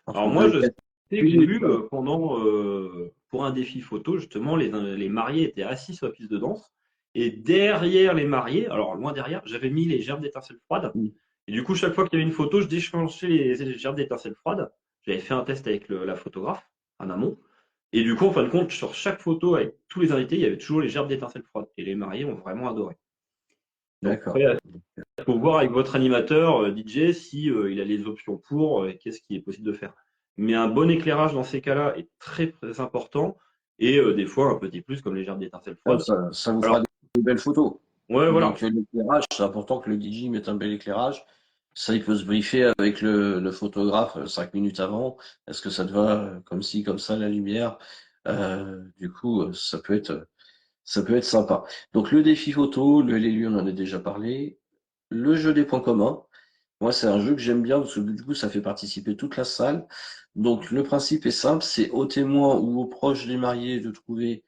Alors entre 2 moi, et je 4 sais que j'ai minutes. vu pour un défi photo, justement, les mariés étaient assis sur la piste de danse. Et derrière les mariés, alors loin derrière, j'avais mis les gerbes d'étincelles froides. Et du coup, chaque fois qu'il y avait une photo, je déclenchais les gerbes d'étincelles froides. J'avais fait un test avec la photographe en amont. Et du coup, en fin de compte, sur chaque photo avec tous les invités, il y avait toujours les gerbes d'étincelles froides. Et les mariés ont vraiment adoré. Donc D'accord. après, il faut voir avec votre animateur DJ si il a les options pour et qu'est-ce qui est possible de faire. Mais un bon éclairage dans ces cas-là est très, très important et des fois un petit plus comme les gerbes d'étincelles froides. Ça vous fera Alors, des belles photos. ouais, voilà. Donc l'éclairage, c'est important que le DJ mette un bel éclairage. Ça, il peut se briefer avec le photographe 5 minutes avant. Est-ce que ça te va comme ci, comme ça, la lumière? Du coup, Ça peut être sympa. Donc le défi photo, le LLU, on en a déjà parlé. Le jeu des points communs. Moi, c'est un jeu que j'aime bien parce que du coup, ça fait participer toute la salle. Donc le principe est simple, c'est aux témoins ou aux proches des mariés de trouver,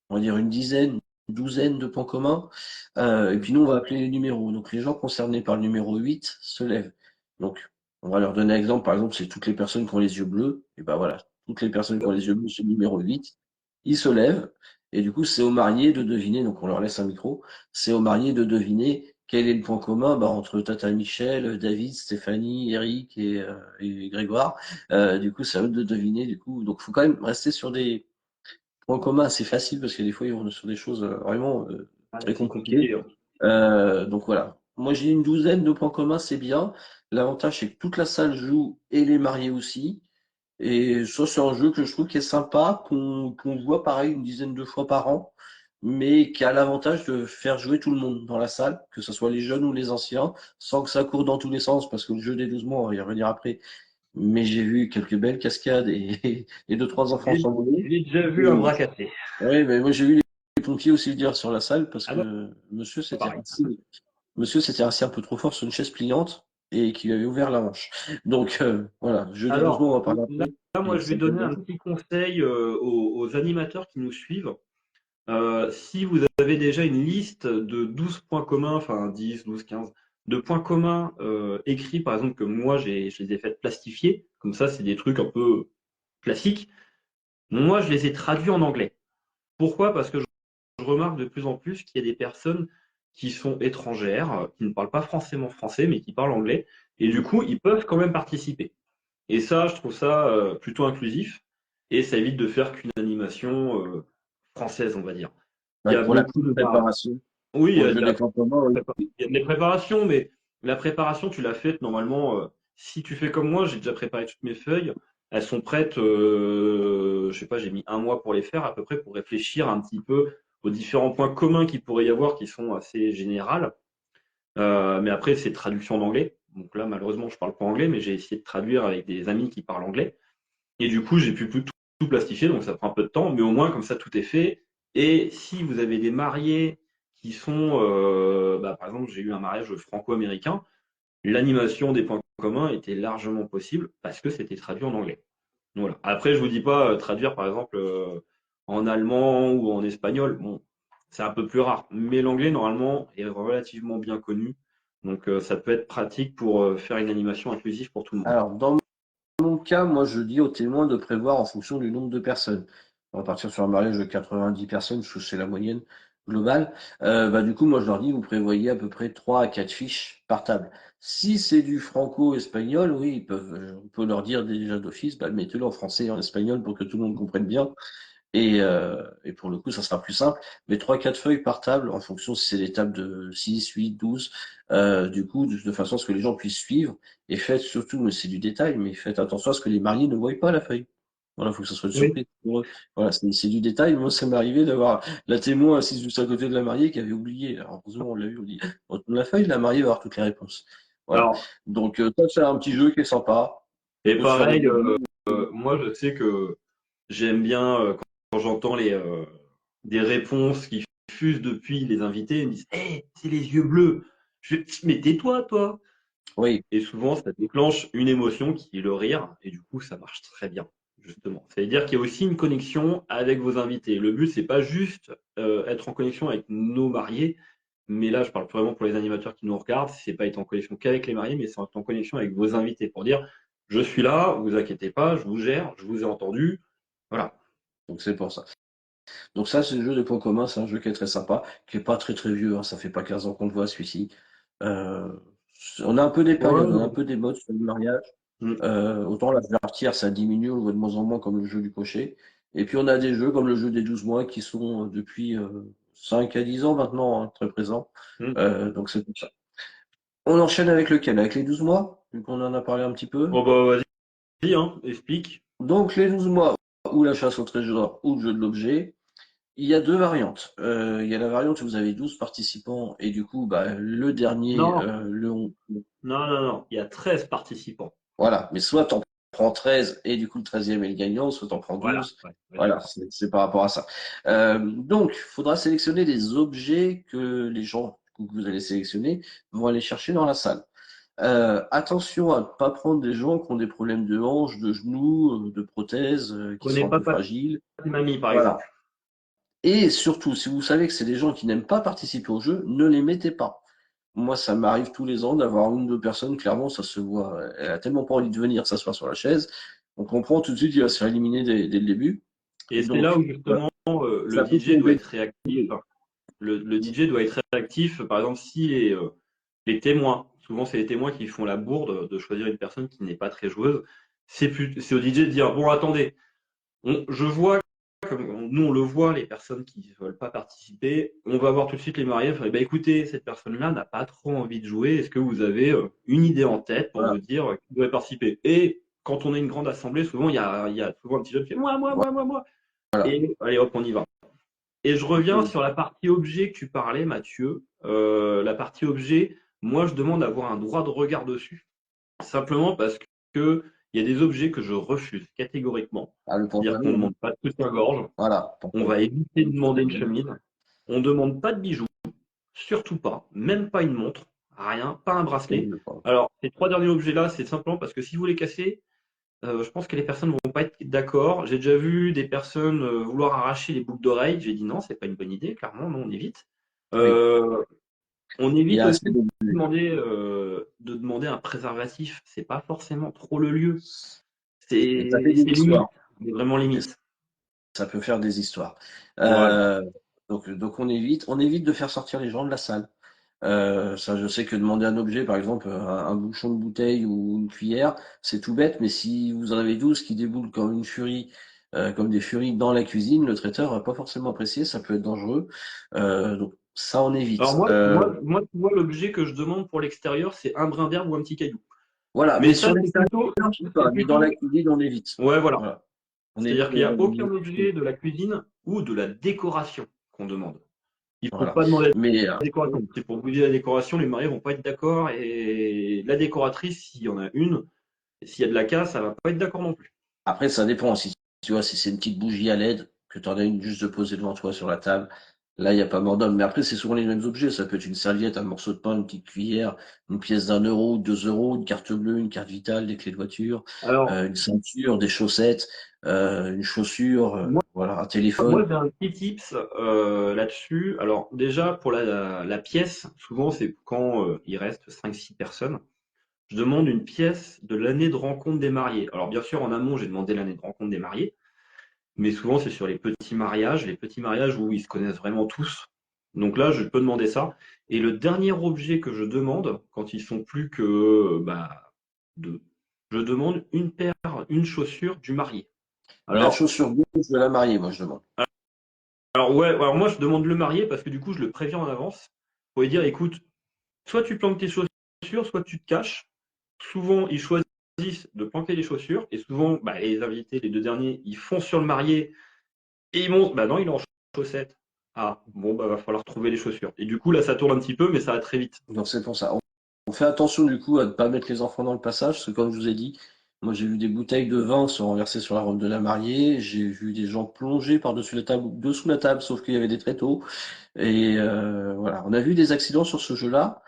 on va dire, une dizaine, une douzaine de points communs. Et puis nous, on va appeler les numéros. Donc les gens concernés par le numéro 8 se lèvent. Donc on va leur donner un exemple. Par exemple, c'est toutes les personnes qui ont les yeux bleus. Et ben voilà, toutes les personnes qui ont les yeux bleus, c'est le numéro 8. Ils se lèvent. Et du coup, c'est aux mariés de deviner. Donc on leur laisse un micro. C'est aux mariés de deviner quel est le point commun entre Tata Michel, David, Stéphanie, Eric et Grégoire. Du coup, c'est à eux de deviner. Du coup, donc faut quand même rester sur des point commun assez facile parce que des fois ils vont sur des choses vraiment Ah, très c'est compliqué, compliquées. hein. Donc voilà. Moi j'ai une douzaine de points communs, c'est bien. L'avantage c'est que toute la salle joue et les mariés aussi. Et ça c'est un jeu que je trouve qui est sympa, qu'on voit pareil une dizaine de fois par an, mais qui a l'avantage de faire jouer tout le monde dans la salle, que ce soit les jeunes ou les anciens, sans que ça court dans tous les sens, parce que le jeu des 12 mois, on va y revenir après, mais j'ai vu quelques belles cascades et deux, trois enfants J'ai s'envoler. j'ai déjà vu un bras cassé. Oui, mais moi j'ai vu les pompiers aussi le dire sur la salle parce Ah non, que pas pareil. monsieur s'était assis un peu trop fort sur une chaise pliante et qui lui avait ouvert la hanche. Donc voilà, jeudi 12 mois, Alors, on va parler là, après. moi, Et je vais ça peut être donner bien. un petit conseil aux animateurs qui nous suivent. Si vous avez déjà une liste de 12 points communs, enfin 10, 12, 15, de points communs écrits, par exemple, que moi, je les ai fait plastifier, comme ça, c'est des trucs un peu classiques. Moi, je les ai traduits en anglais. Pourquoi? Parce que je remarque de plus en plus qu'il y a des personnes qui sont étrangères, qui ne parlent pas forcément français, mais qui parlent anglais, et du coup, ils peuvent quand même participer. Et ça, je trouve ça plutôt inclusif, et ça évite de faire qu'une animation française, on va dire. Il y Ouais, a pour la beaucoup petite de préparation, oui, pour le jeu des points communs, oui. il y a des préparations, mais la préparation, tu l'as faite normalement. Si tu fais comme moi, j'ai déjà préparé toutes mes feuilles. Elles sont prêtes, je sais pas, j'ai mis un mois pour les faire à peu près pour réfléchir un petit peu aux différents points communs qu'il pourrait y avoir qui sont assez générales. Mais après, c'est traduction en anglais. Donc là, malheureusement, je parle pas anglais, mais j'ai essayé de traduire avec des amis qui parlent anglais. Et du coup, j'ai pu tout plastifier, donc ça prend un peu de temps, mais au moins, comme ça, tout est fait. Et si vous avez des mariés qui sont, par exemple, j'ai eu un mariage franco-américain, l'animation des points communs était largement possible parce que c'était traduit en anglais. Voilà. Après, je vous dis pas traduire, par exemple, en allemand ou en espagnol. Bon, c'est un peu plus rare. Mais l'anglais, normalement, est relativement bien connu. Donc, ça peut être pratique pour faire une animation inclusive pour tout le monde. Alors, dans mon cas, moi je dis aux témoins de prévoir en fonction du nombre de personnes. On va partir sur un mariage de 90 personnes, parce que c'est la moyenne globale. Du coup, moi je leur dis, vous prévoyez à peu près 3 à 4 fiches par table. Si c'est du franco-espagnol, oui, on peut leur dire déjà d'office, mettez-le en français et en espagnol pour que tout le monde comprenne bien. Et pour le coup, ça sera plus simple. Mais trois quatre feuilles par table, en fonction si c'est des tables de 6 8 12 du coup, de façon à ce que les gens puissent suivre. Et faites surtout, mais c'est du détail, mais faites attention à ce que les mariés ne voient pas la feuille. Voilà, il faut que ça soit une Oui. surprise pour eux. Voilà, c'est du détail. Moi, ça m'est arrivé d'avoir la témoin assise juste à côté de la mariée qui avait oublié. Alors, heureusement, on l'a eu, on dit, on tourne la feuille, la mariée va avoir toutes les réponses. Voilà. Alors, Donc, ça, c'est un petit jeu qui est sympa. On et peut se faire des pareil, débuts. moi, je sais que j'aime bien quand j'entends des réponses qui fusent depuis les invités. Ils me disent, hé, c'est les yeux bleus. Je fais, mais tais-toi, toi. Oui, Et souvent, ça déclenche une émotion qui est le rire, et du coup, ça marche très bien, justement. Ça veut dire qu'il y a aussi une connexion avec vos invités. Le but, c'est pas juste être en connexion avec nos mariés, mais là, je parle vraiment pour les animateurs qui nous regardent, c'est pas être en connexion qu'avec les mariés, mais c'est être en connexion avec vos invités pour dire, je suis là, vous inquiétez pas, je vous gère, je vous ai entendu. Voilà. donc c'est pour ça. Donc ça, c'est le jeu des points communs, c'est un jeu qui est très sympa, qui est pas très très vieux, hein, ça fait pas 15 ans qu'on le voit celui-ci. Euh, on a un peu des périodes, on a un Ouais. peu des modes sur le mariage. Mm. Autant la jarretière, ça diminue, on le voit de moins en moins comme le jeu du cocher. Et puis on a des jeux comme le jeu des 12 mois qui sont depuis 5 à 10 ans maintenant, hein, très présents. Mm. Donc c'est tout ça. On enchaîne avec lequel? Avec les 12 mois, vu qu'on en a parlé un petit peu. Oh bah vas-y, hein, explique. Donc les 12 mois, ou la chasse au trésor, ou le jeu de l'objet. Il y a deux variantes. Il y a la variante où vous avez 12 participants et du coup, le dernier, Non, non, non, non, il y a 13 participants. voilà, mais soit prends 13 et du coup le 13e est le gagnant, soit t'en prends Voilà. 12. Ouais, ouais, Voilà, d'accord. c'est par rapport à ça. Donc, il faudra sélectionner les objets que les gens que vous allez sélectionner vont aller chercher dans la salle. Attention à ne pas prendre des gens qui ont des problèmes de hanches, de genoux, de prothèses, qui sont Prenez un pas peu Pat fragiles. et Mamie, par Voilà. exemple. Et surtout, si vous savez que c'est des gens qui n'aiment pas participer au jeu, ne les mettez pas. Moi, ça m'arrive tous les ans d'avoir une ou deux personnes, clairement, ça se voit. Elle a tellement pas envie de venir s'asseoir sur la chaise. On comprend tout de suite, il va se faire éliminer dès le début. Et c'est là Donc, où justement le ça peut DJ doit tomber. être réactif. Le DJ doit être réactif. Par exemple, si les témoins, souvent c'est les témoins qui font la bourde de choisir une personne qui n'est pas très joueuse, c'est au DJ de dire, bon attendez, je vois, comme nous on le voit, les personnes qui ne veulent pas participer, on va voir tout de suite les mariés, bah, écoutez, cette personne-là n'a pas trop envie de jouer, est-ce que vous avez une idée en tête pour Voilà. me dire qui devrait participer? Et quand on est une grande assemblée, souvent il y a souvent un petit jeune qui fait moi, Voilà. et allez hop, on y va. Et je reviens sur la partie objet que tu parlais, Mathieu. La partie objet, moi, je demande d'avoir un droit de regard dessus. Simplement parce que il y a des objets que je refuse catégoriquement. Ah, le C'est-à-dire qu'on ne pantalon. demande pas de soutien-gorge. Voilà. On va éviter de demander une chemise. On ne demande pas de bijoux. Surtout pas. Même pas une montre. Rien. Pas un bracelet. Alors, ces trois derniers objets-là, c'est simplement parce que si vous les cassez, je pense que les personnes vont pas être d'accord. J'ai déjà vu des personnes vouloir arracher les boucles d'oreilles. J'ai dit non, c'est pas une bonne idée, clairement, non, on évite. Oui. Euh, on Il y évite a aussi assez de. de demander un préservatif. C'est pas forcément trop le lieu. Et ça fait C'est des limite, histoires. c'est vraiment Et limite. ça peut faire des histoires. Voilà. Euh, donc on évite de faire sortir les gens de la salle. Ça, je sais que demander un objet, par exemple, un bouchon de bouteille ou une cuillère, c'est tout bête, mais si vous en avez 12 qui déboulent comme une furie, comme des furies dans la cuisine, le traiteur va pas forcément apprécier, ça peut être dangereux. Donc ça, on Alors évite. moi, tu vois, l'objet que je demande pour l'extérieur, c'est un brin d'herbe ou un petit caillou. Voilà, Mais mais ça, sur l'extérieur, je sais pas, c'est mais dans la plutôt, cuisine, on évite. ouais, voilà. Voilà. On évite C'est-à-dire qu'il n'y a aucun de- objet de la cuisine ou de la décoration qu'on demande. Il ne faut voilà. pas demander Mais la décoration. C'est pour bouger la décoration, les mariés vont pas être d'accord et la décoratrice, s'il y en a une, s'il y a de la casse, ça va pas être d'accord non plus. après, ça dépend aussi. Tu vois, si c'est une petite bougie à LED, que tu en as une juste de poser devant toi sur la table, là, il n'y a pas mort d'homme. Mais après, c'est souvent les mêmes objets. Ça peut être une serviette, un morceau de pain, une petite cuillère, une pièce d'1 euro, 2 euros, une carte bleue, une carte vitale, des clés de voiture, Alors, une ceinture, des chaussettes, une chaussure, moi, voilà, un téléphone. moi j'ai un petit tips là-dessus. Alors, déjà, pour la pièce, souvent, c'est quand il reste 5 6 personnes. Je demande une pièce de l'année de rencontre des mariés. Alors, bien sûr, en amont, j'ai demandé l'année de rencontre des mariés. Mais souvent, c'est sur les petits mariages où ils se connaissent vraiment tous. Donc là, je peux demander ça. Et le dernier objet que je demande, quand ils sont plus que deux, je demande une paire, une chaussure du marié. La Alors, chaussure gauche de la mariée, moi, je demande. alors ouais, alors moi je demande le marié parce que du coup je le préviens en avance pour lui dire, écoute, soit tu planques tes chaussures, soit tu te caches. Souvent, ils choisissent de planquer les chaussures et souvent, les invités, les deux derniers, ils foncent sur le marié. Et ils montent, bah non, il est en chaussettes. Ah, bon, va falloir trouver les chaussures. Et du coup, là, ça tourne un petit peu, mais ça va très vite. Donc, c'est pour ça. On fait attention, du coup, à ne pas mettre les enfants dans le passage, parce que, comme je vous ai dit, moi, j'ai vu des bouteilles de vin se renverser sur la robe de la mariée. J'ai vu des gens plonger par-dessus la table ou dessous la table, sauf qu'il y avait des tréteaux. Et voilà, on a vu des accidents sur ce jeu-là.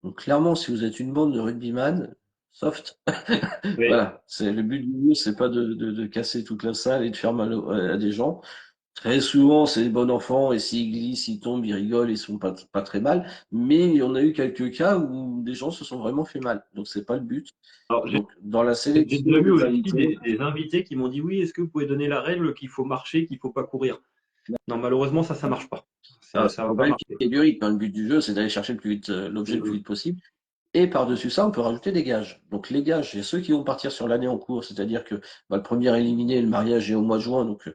Donc clairement, si vous êtes une bande de rugbyman, soft. Oui. Voilà, c'est le but du jeu, c'est pas de casser toute la salle et de faire mal à des gens. Très souvent, c'est des bons enfants et s'ils glissent, ils tombent, ils rigolent, ils sont pas très mal. Mais on a eu quelques cas où des gens se sont vraiment fait mal. Donc c'est pas le but. Alors, Donc dans la j'ai sélection déjà vu des aussi invités, des invités qui m'ont dit, oui, est-ce que vous pouvez donner la règle qu'il faut marcher, qu'il faut pas courir? Non, malheureusement, ça marche pas. Ça va faut pas pas marcher. éviter du rythme, hein. Le but du jeu, c'est d'aller chercher le plus vite l'objet le plus Mhm. vite possible. Et par-dessus ça, on peut rajouter des gages. Donc les gages, il y a ceux qui vont partir sur l'année en cours, c'est-à-dire que le premier éliminé, le mariage est au mois de juin, donc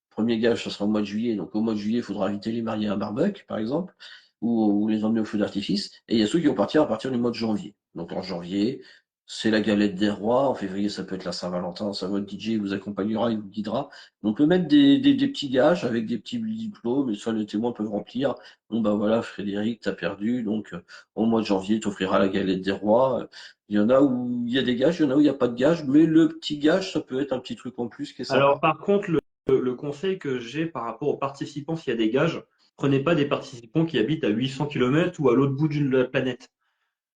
premier gage, ça sera au mois de juillet. Donc au mois de juillet, il faudra inviter les mariés à un barbecue, par exemple, ou les emmener au feu d'artifice. Et il y a ceux qui vont partir à partir du mois de janvier. Donc en janvier, C'est la galette des rois. En février, ça peut être la Saint-Valentin. Ça, votre DJ vous accompagnera, il vous guidera. Donc, le mettre des petits gages avec des petits diplômes, et ça, les témoins peuvent remplir. Bon, bah voilà, Frédéric, t'as perdu. Donc, au mois de janvier, t'offrira la galette des rois. Il y en a où il y a des gages, il y en a où il n'y a pas de gages. Mais le petit gage, ça peut être un petit truc en plus qui est Alors, sympa. par contre, le conseil que j'ai par rapport aux participants, s'il y a des gages, prenez pas des participants qui habitent à 800 kilomètres ou à l'autre bout de la planète.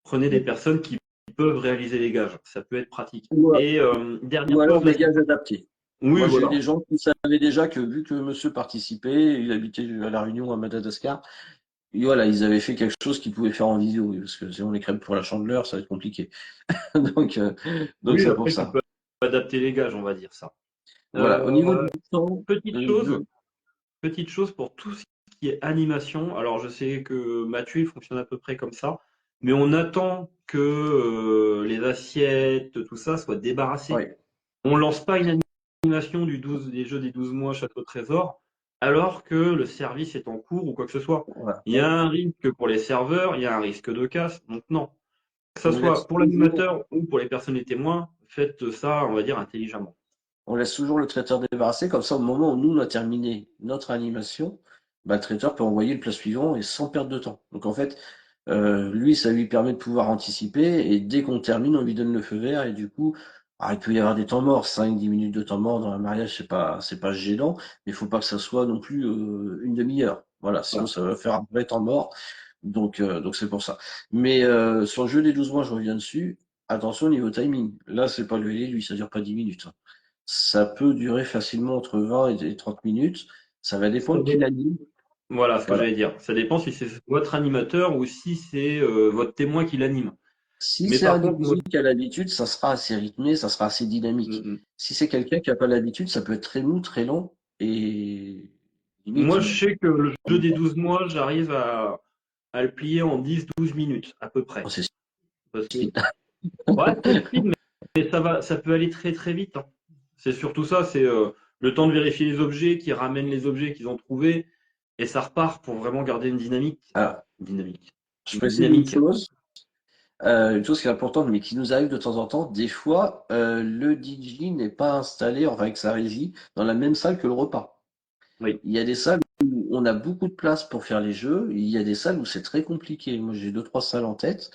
Prenez des personnes qui peuvent réaliser les gages. Ça peut être pratique. Ou, Et ou dernière alors chose des aussi. gages adaptés. Oui, Moi, j'ai eu voilà. des gens qui savaient déjà que vu que monsieur participait, il habitait à La Réunion, à Madagascar, et voilà, ils avaient fait quelque chose qu'ils pouvaient faire en vidéo, oui, parce que si on les crème pour la Chandeleur, ça va être compliqué. Donc, euh, donc Oui, c'est pour après, tu ça. peux adapter les gages, on va dire ça. Voilà. Au niveau Euh, du temps, petite chose, je- petite chose pour tout ce qui est animation. Alors, je sais que Mathieu, il fonctionne à peu près comme ça, mais on attend que les assiettes, tout ça, soient débarrassées. ouais, On lance pas une animation des jeux des 12 mois Château Trésor, alors que le service est en cours ou quoi que ce soit. voilà. Il y a un risque pour les serveurs, il y a un risque de casse, donc non. Que ce On laisse soit pour toujours, l'animateur ou pour les personnes les témoins, faites ça, on va dire, intelligemment. on laisse toujours le traiteur débarrassé, comme ça, au moment où nous, on a terminé notre animation, bah, le traiteur peut envoyer le plat suivant et sans perdre de temps. Donc, en fait, lui, ça lui permet de pouvoir anticiper et dès qu'on termine, on lui donne le feu vert et du coup, il peut y avoir des temps morts, 5, 10 minutes de temps mort dans un mariage, c'est pas gênant, mais il faut pas que ça soit non plus une demi-heure. Voilà, sinon Voilà. ça va faire un vrai temps mort. Donc c'est pour ça. Mais sur le jeu des 12 mois, je reviens dessus. Attention au niveau timing. Là, c'est pas le lui, ça dure pas 10 minutes, hein. Ça peut durer facilement entre 20 et 30 minutes. Ça va Ça dépendre qui dé- l'anime. Voilà ce que Voilà. j'allais dire. Ça dépend si c'est votre animateur ou si c'est votre témoin qui l'anime. Si Mais c'est par un contre, moi, DJ qui a l'habitude, ça sera assez rythmé, ça sera assez mm, dynamique. mm. Si c'est quelqu'un qui n'a pas l'habitude, ça peut être très mou, très long et limite. Moi, je sais que le jeu des 12 mois, j'arrive à le plier en 10-12 minutes, à peu Oh, près. c'est Parce que, speed. ouais, c'est speed, mais ça peut aller très très vite, hein. C'est surtout ça, c'est le temps de vérifier les objets, qui ramènent les objets qu'ils ont trouvés, et ça repart pour vraiment garder une dynamique. Alors, Une dynamique. je Une précise dynamique. une chose qui est importante, mais qui nous arrive de temps en temps. Des fois, le DJ n'est pas installé, enfin avec sa régie, dans la même salle que le repas. Oui. Il y a des salles où on a beaucoup de place pour faire les jeux, et il y a des salles où c'est très compliqué. Moi, j'ai deux, trois salles en tête.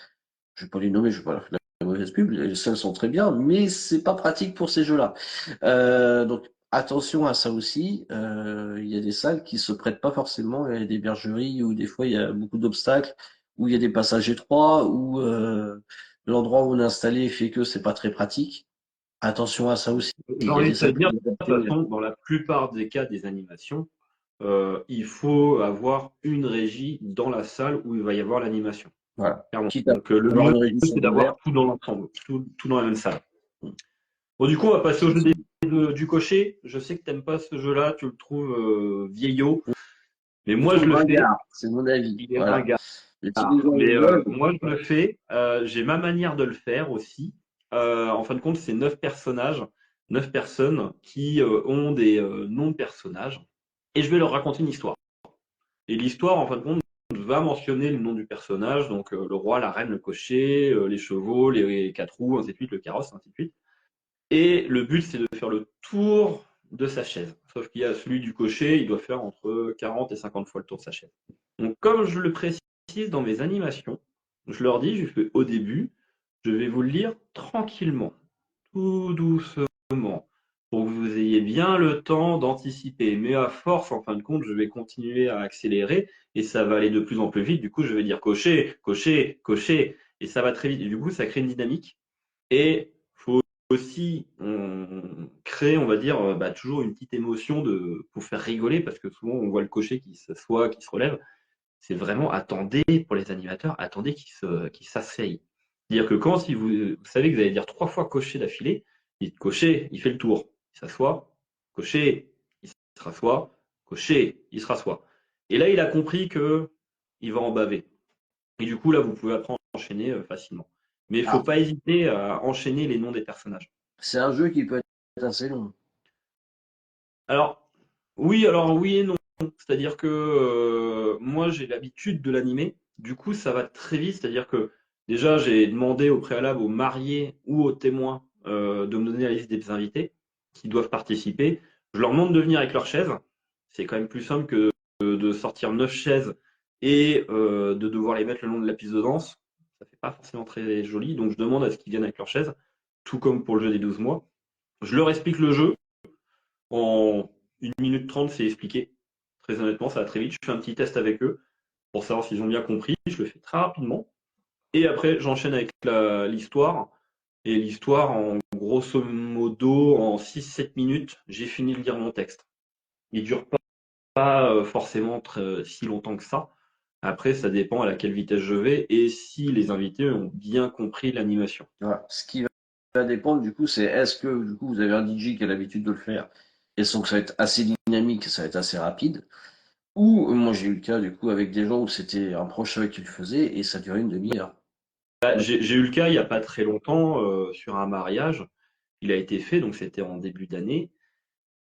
Je vais pas les nommer, je vais pas leur faire la mauvaise pub. Les salles sont très bien, mais c'est pas pratique pour ces jeux-là. Donc, attention à ça aussi. Il y a des salles qui se prêtent pas forcément. Il y a des bergeries où des fois il y a beaucoup d'obstacles, où il y a des passages étroits, où l'endroit où on est installé fait que c'est pas très pratique. Attention à ça aussi. J'ai Il y a envie des de te salles dire, plus de toute adaptées. façon, dans la plupart des cas des animations, il faut avoir une régie dans la salle où il va y avoir l'animation. Voilà. Clairement. Quitte à Donc le avoir mieux, une régie c'est d'avoir secondaire. tout dans l'ensemble, tout dans la même salle. Bon, du coup, on va passer au jeu du cocher. Je sais que t'aimes pas ce jeu-là, tu le trouves vieillot, mais Je moi je trouve le fais. ringard, c'est mon avis. Il est Voilà. ringard. Mais si les gens Mais le veulent, moi je le fais. J'ai ma manière de le faire aussi. En fin de compte, c'est 9 personnages, 9 personnes qui ont des noms de personnages, et je vais leur raconter une histoire. Et l'histoire, en fin de compte, va mentionner le nom du personnage, donc le roi, la reine, le cocher, les chevaux, les 4 roues, ainsi de suite, le carrosse, ainsi de suite. Et le but, c'est de faire le tour de sa chaise. Sauf qu'il y a celui du cocher, il doit faire entre 40 et 50 fois le tour de sa chaise. Donc, comme je le précise dans mes animations, je leur dis, je fais au début, je vais vous le lire tranquillement, tout doucement, pour que vous ayez bien le temps d'anticiper. Mais à force, en fin de compte, je vais continuer à accélérer et ça va aller de plus en plus vite. Du coup, je vais dire cocher, cocher, cocher, et ça va très vite. Et du coup, ça crée une dynamique. Et faut aussi créer, on va dire, toujours une petite émotion pour faire rigoler, parce que souvent on voit le cocher qui s'assoit, qui se relève. C'est vraiment attendez pour les animateurs, attendez qu'ils s'asseyent. C'est-à-dire que quand si vous savez que vous allez dire 3 fois cocher d'affilée, il cocher, il fait le tour, il s'assoit, cocher, il se rassoit, cocher, il se rassoit. Et là, il a compris que il va en baver. Et du coup, là, vous pouvez après enchaîner facilement. Mais il ne faut alors, pas hésiter à enchaîner les noms des personnages. c'est un jeu qui peut être assez long. Alors oui et non. C'est-à-dire que moi, j'ai l'habitude de l'animer. Du coup, ça va très vite. C'est-à-dire que Déjà, j'ai demandé au préalable aux mariés ou aux témoins de me donner la liste des invités qui doivent participer. Je leur demande de venir avec leurs chaises. C'est quand même plus simple que de sortir 9 chaises et de devoir les mettre le long de la piste de danse. Ça fait pas forcément très joli. Donc, je demande à ce qu'ils viennent avec leurs chaises, tout comme pour le jeu des 12 mois. Je leur explique le jeu. En 1 minute 30, c'est expliqué. Très honnêtement, ça va très vite. Je fais un petit test avec eux pour savoir s'ils ont bien compris. Je le fais très rapidement. Et après, j'enchaîne avec l'histoire. Et l'histoire, en grosso modo, en 6-7 minutes, j'ai fini de lire mon texte. Il dure pas forcément si longtemps que ça. Après, ça dépend à laquelle vitesse je vais et si les invités ont bien compris l'animation. Voilà. Ce qui va dépendre, du coup, c'est est-ce que du coup vous avez un DJ qui a l'habitude de le faire et donc ça va être assez dynamique, ça va être assez rapide. Ou moi j'ai eu le cas du coup avec des gens où c'était un proche avec qui le faisait et ça durait une demi-heure. Bah, j'ai eu le cas il n'y a pas très longtemps sur un mariage. Il a été fait, donc c'était en début d'année.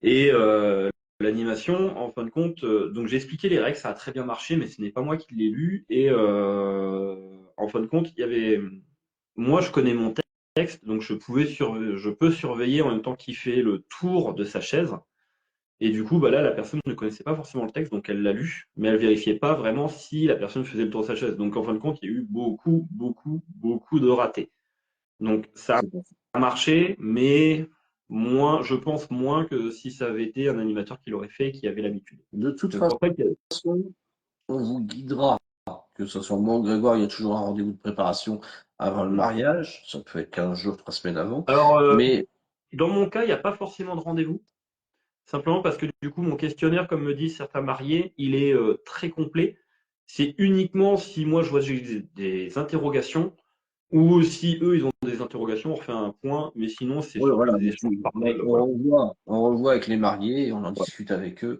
Et l'animation, en fin de compte, donc j'ai expliqué les règles, ça a très bien marché, mais ce n'est pas moi qui l'ai lu. Et en fin de compte, il y avait, moi je connais mon texte, donc je peux surveiller en même temps qu'il fait le tour de sa chaise. Et du coup, bah là, la personne ne connaissait pas forcément le texte, donc elle l'a lu, mais elle vérifiait pas vraiment si la personne faisait le tour de sa chaise. Donc en fin de compte, il y a eu beaucoup, beaucoup, beaucoup de ratés. Donc ça C'est bon. a marché, mais moins, je pense moins que si ça avait été un animateur qui l'aurait fait et qui avait l'habitude. De toute Donc pour ça que façon, on vous guidera, que ce soit moi ou Grégoire, il y a toujours un rendez-vous de préparation avant le mariage, ça peut être 15 jours, 3 semaines avant, alors mais dans mon cas, il n'y a pas forcément de rendez-vous, simplement parce que du coup mon questionnaire, comme me disent certains mariés, il est très complet. C'est uniquement si moi je vois que j'ai des interrogations ou si eux ils ont des interrogations, on refait un point, mais sinon c'est ouais, surtout voilà, des échanges par mail, voilà. on revoit avec les mariés et on en discute avec eux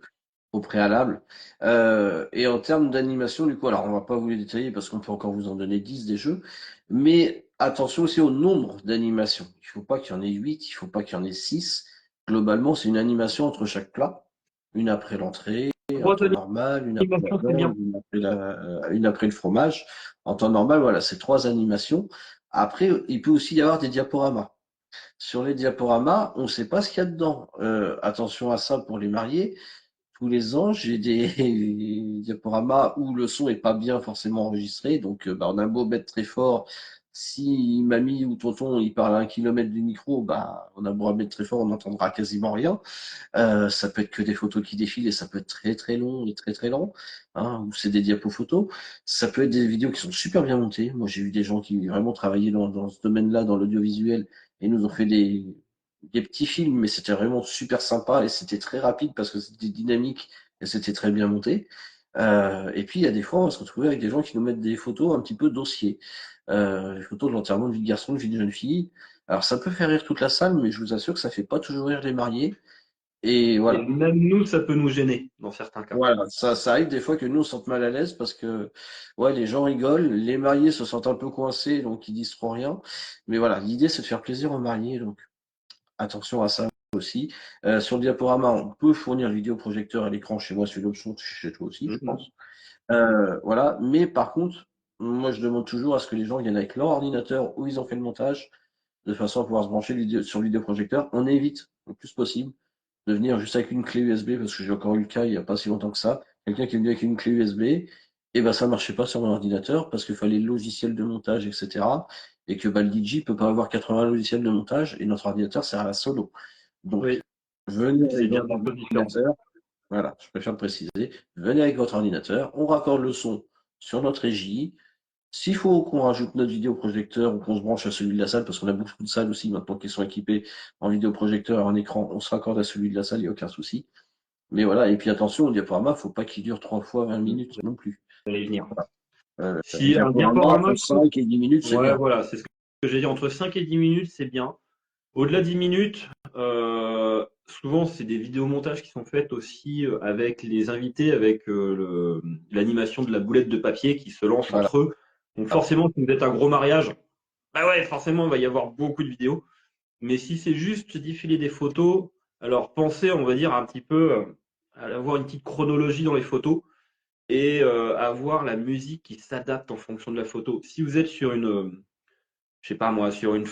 au préalable. Et en termes d'animation, du coup, alors on va pas vous les détailler parce qu'on peut encore vous en donner 10 des jeux, mais attention aussi au nombre d'animations. Il faut pas qu'il y en ait 8, il faut pas qu'il y en ait 6. Globalement, c'est une animation entre chaque plat, une après l'entrée, en Trois temps normal, une après la animations, c'est bien. viande, une après le fromage. En temps normal, voilà, c'est 3 animations. Après, il peut aussi y avoir des diaporamas. Sur les diaporamas, on ne sait pas ce qu'il y a dedans. Attention à ça pour les mariés. Tous les ans, j'ai des diaporamas où le son est pas bien forcément enregistré. Donc, bah, on a beau mettre très fort. Si mamie ou tonton il parle à 1 kilomètre du micro, bah, on a beau mettre très fort, on n'entendra quasiment rien. Ça peut être que des photos qui défilent et ça peut être très très long et très très lent, hein, ou c'est des diapos photos. Ça peut être des vidéos qui sont super bien montées. Moi, j'ai vu des gens qui vraiment travaillaient dans ce domaine-là, dans l'audiovisuel, et nous ont fait des petits films, mais c'était vraiment super sympa et c'était très rapide parce que c'était dynamique et c'était très bien monté. Et puis, il y a des fois, on va se retrouver avec des gens qui nous mettent des photos un petit peu dossiers. Les photos de l'enterrement de vie de garçon, de vie de jeune fille. Alors, ça peut faire rire toute la salle, mais je vous assure que ça fait pas toujours rire les mariés. Et Et voilà. même nous, ça peut nous gêner dans certains cas. Voilà, ça arrive des fois que nous on se sente mal à l'aise parce que ouais, les gens rigolent, les mariés se sentent un peu coincés, donc ils disent trop rien. Mais voilà, l'idée c'est de faire plaisir aux mariés, donc attention à ça aussi. Sur le diaporama, on peut fournir le vidéoprojecteur à l'écran chez moi, c'est une option chez toi aussi, je Mhm. pense. Voilà, mais par contre, moi je demande toujours à ce que les gens viennent avec leur ordinateur où ils ont fait le montage, de façon à pouvoir se brancher sur le vidéoprojecteur. On évite le plus possible de venir juste avec une clé USB, parce que j'ai encore eu le cas il n'y a pas si longtemps que ça. Quelqu'un qui est venu avec une clé USB, et ben ça marchait pas sur mon ordinateur parce qu'il fallait le logiciel de montage, etc. Et que bah, le DJ peut pas avoir 80 logiciels de montage et notre ordinateur sert à la solo. Donc, Oui, venez c'est avec bien votre un peu différent. ordinateur. Voilà, je préfère le préciser. Venez avec votre ordinateur, on raccorde le son sur notre régie. S'il faut qu'on rajoute notre vidéoprojecteur ou qu'on se branche à celui de la salle, parce qu'on a beaucoup de salles aussi maintenant qui sont équipées en vidéoprojecteur et en écran, on se raccorde à celui de la salle, il n'y a aucun souci. Mais voilà, et puis attention, le diaporama, faut pas qu'il dure 3 fois 20 minutes non plus. Allez venir. Le Si un diaporama, diaporama, entre 5 et 10 minutes, c'est ouais, bien. voilà, c'est ce que j'ai dit. Entre 5 et 10 minutes, c'est bien. Au-delà de 10 minutes, souvent, c'est des vidéomontages qui sont faits aussi avec les invités, avec l'animation de la boulette de papier qui se lance Voilà. entre eux. Donc forcément, si vous êtes un gros mariage, bah ouais, forcément, il va y avoir beaucoup de vidéos. Mais si c'est juste défiler des photos, alors pensez, on va dire, un petit peu à avoir une petite chronologie dans les photos. et avoir la musique qui s'adapte en fonction de la photo. Si vous êtes sur je sais pas moi, sur une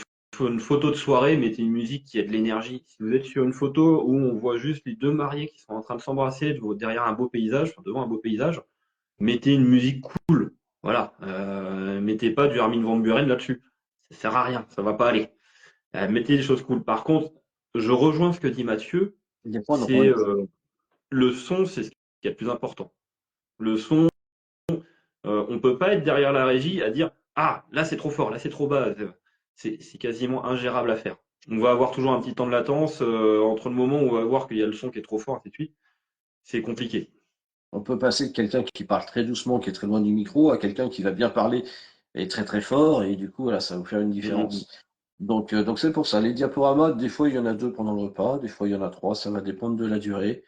photo de soirée, mettez une musique qui a de l'énergie. Si vous êtes sur une photo où on voit juste les deux mariés qui sont en train de s'embrasser derrière un beau paysage, enfin, devant un beau paysage, mettez une musique cool. Voilà. Mettez pas du Armin van Buuren là-dessus. Ça sert à rien, ça va pas aller. Mettez des choses cool. Par contre, je rejoins ce que dit Mathieu, Des fois, on entend c'est le son, c'est ce qui est le plus important. Le son, on peut pas être derrière la régie à dire ah là c'est trop fort, là c'est trop bas. C'est quasiment ingérable à faire. On va avoir toujours un petit temps de latence entre le moment où on va voir qu'il y a le son qui est trop fort, et ainsi de suite. C'est compliqué. on peut passer de quelqu'un qui parle très doucement, qui est très loin du micro, à quelqu'un qui va bien parler et très très fort, et du coup, voilà, ça va vous faire une Mhm. différence. Donc c'est pour ça. Les diaporamas, des fois, il y en a 2 pendant le repas, des fois, il y en a 3, ça va dépendre de la durée.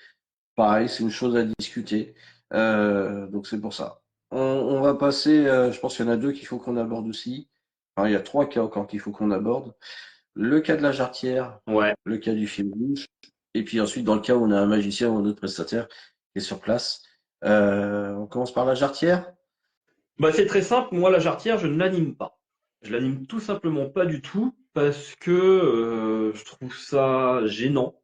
Pareil, c'est une chose à discuter. Donc c'est pour ça. On va passer, je pense qu'il y en a 2 qu'il faut qu'on aborde aussi. Enfin, il y a 3 cas encore qu'il faut qu'on aborde. Le cas de la jarretière, Ouais. le cas du fil rouge, et puis ensuite dans le cas où on a un magicien ou un autre prestataire qui est sur place. On commence par la jarretière. Bah, c'est très simple. Moi, la jarretière, je ne l'anime pas. Je l'anime tout simplement pas du tout parce que je trouve ça gênant.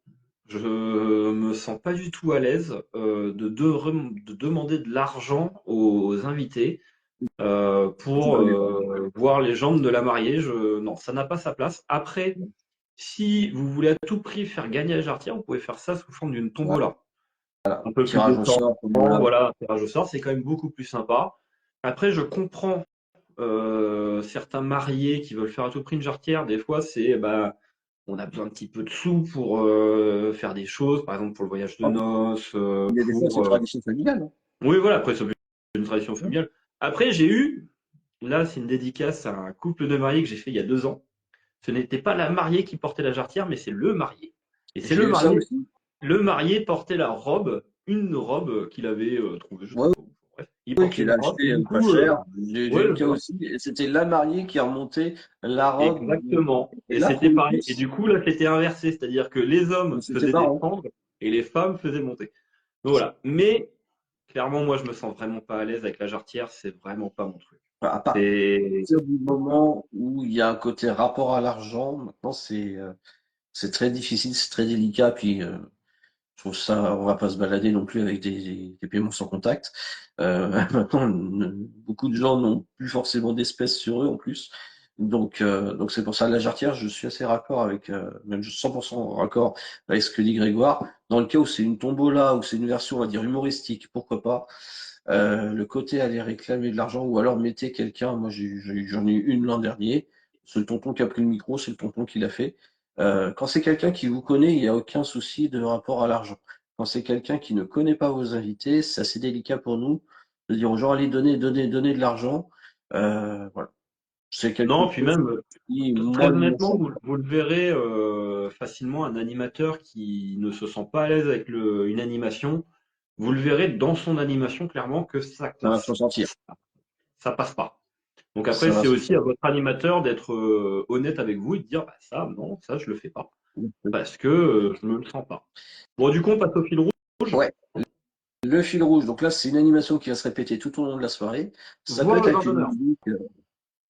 Je me sens pas du tout à l'aise de demander de l'argent aux invités pour voir les jambes de la mariée. Non, ça n'a pas sa place. Après, si vous voulez à tout prix faire gagner la jarretière, vous pouvez faire ça sous forme d'une tombola. Un peu plus Tirage au détendant, sort, comme là. voilà, tirage au sort, c'est quand même beaucoup plus sympa. Après, je comprends certains mariés qui veulent faire à tout prix une jarretière. Des fois, c'est bah, on a besoin un petit peu de sous pour faire des choses, par exemple pour le voyage de noces, Il y a des fois, c'est pour. tradition familiale. Hein. Oui, voilà, après, c'est une tradition familiale. Après, là, c'est une dédicace à un couple de mariés que j'ai fait il y a 2 ans. Ce n'était pas la mariée qui portait la jarretière, mais c'est le marié. Et c'est J'ai le eu ça marié. aussi. Le marié portait la robe, une robe qu'il avait trouvée, je sais Ouais, pas où. Bref, il oui, portait qu'il une a robe, et acheté du pas coup, cher. J'ai eu ouais, le cas voilà. aussi. Et c'était la mariée qui a remonté la robe. Exactement. Et Et là, c'était pour le pareil. coup, Et du coup, là, c'était inversé, c'est-à-dire que les hommes c'était faisaient marrant. descendre et les femmes faisaient monter. Donc voilà. Mais clairement, moi, je me sens vraiment pas à l'aise avec la jarretière. C'est vraiment pas mon truc. Enfin, à C'est partir du moment où il y a un côté rapport à l'argent, maintenant, c'est très difficile, c'est très délicat. Puis, je trouve ça, on va pas se balader non plus avec des paiements sans contact. Maintenant, beaucoup de gens n'ont plus forcément d'espèces sur eux en plus. Donc c'est pour ça la jarretière, je suis assez raccord avec, même 100% raccord avec ce que dit Grégoire. Dans le cas où c'est une tombola, où c'est une version, on va dire, humoristique, pourquoi pas. Le côté aller réclamer de l'argent, ou alors mettez quelqu'un, moi j'en ai eu une l'an dernier, c'est le tonton qui a pris le micro, c'est le tonton qui l'a fait. Quand c'est quelqu'un qui vous connaît, il n'y a aucun souci de rapport à l'argent. Quand c'est quelqu'un qui ne connaît pas vos invités, c'est assez délicat pour nous de dire aux gens, allez, donnez de l'argent. Voilà. C'est quelque non, puis chose même qui, très moi, me honnêtement, choque. vous le verrez facilement, un animateur qui ne se sent pas à l'aise avec une animation, vous le verrez dans son animation clairement que Ça va se ressentir. ça passe pas. Donc après, Ça va c'est se aussi à votre animateur d'être honnête avec vous et de dire bah, ça, non, ça, je le fais pas ressentir. parce que je ne le sens pas. Bon, du coup, on passe au fil rouge, Ouais. Le fil rouge, donc là, c'est une animation qui va se répéter tout au long de la soirée. Ça peut voir être le vin avec une d'honneur. musique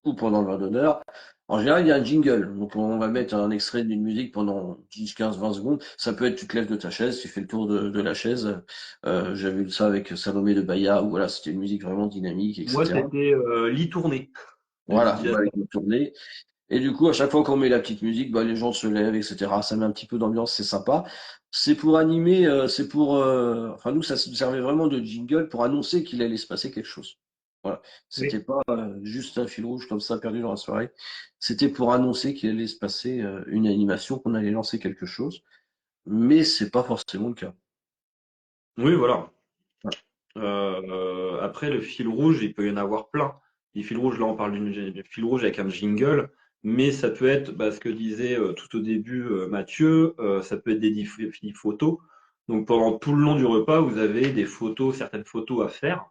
ou pendant le vin d'honneur. En général, il y a un jingle. Donc, on va mettre un extrait d'une musique pendant 10, 15, 20 secondes. Ça peut être, tu te lèves de ta chaise, tu fais le tour de la chaise. J'avais vu ça avec Salomé de Bahia, où voilà, c'était une musique vraiment dynamique, Moi, etc. c'était lit tourné. Voilà, bah, avec une tournée. Et du coup, à chaque fois qu'on met la petite musique, bah, les gens se lèvent, etc. Ça met un petit peu d'ambiance, c'est sympa. C'est pour animer, enfin, nous, ça se servait vraiment de jingle pour annoncer qu'il allait se passer quelque chose. Voilà. Oui. C'était pas juste un fil rouge comme ça perdu dans la soirée. C'était pour annoncer qu'il allait se passer une animation, qu'on allait lancer quelque chose. Mais c'est pas forcément le cas. Oui, voilà. Voilà. Après, le fil rouge, il peut y en avoir plein. Les fils rouges, là, on parle d'un fil rouge avec un jingle, mais ça peut être bah, ce que disait tout au début Mathieu, ça peut être des photos. Donc pendant tout le long du repas, vous avez des photos, certaines photos à faire.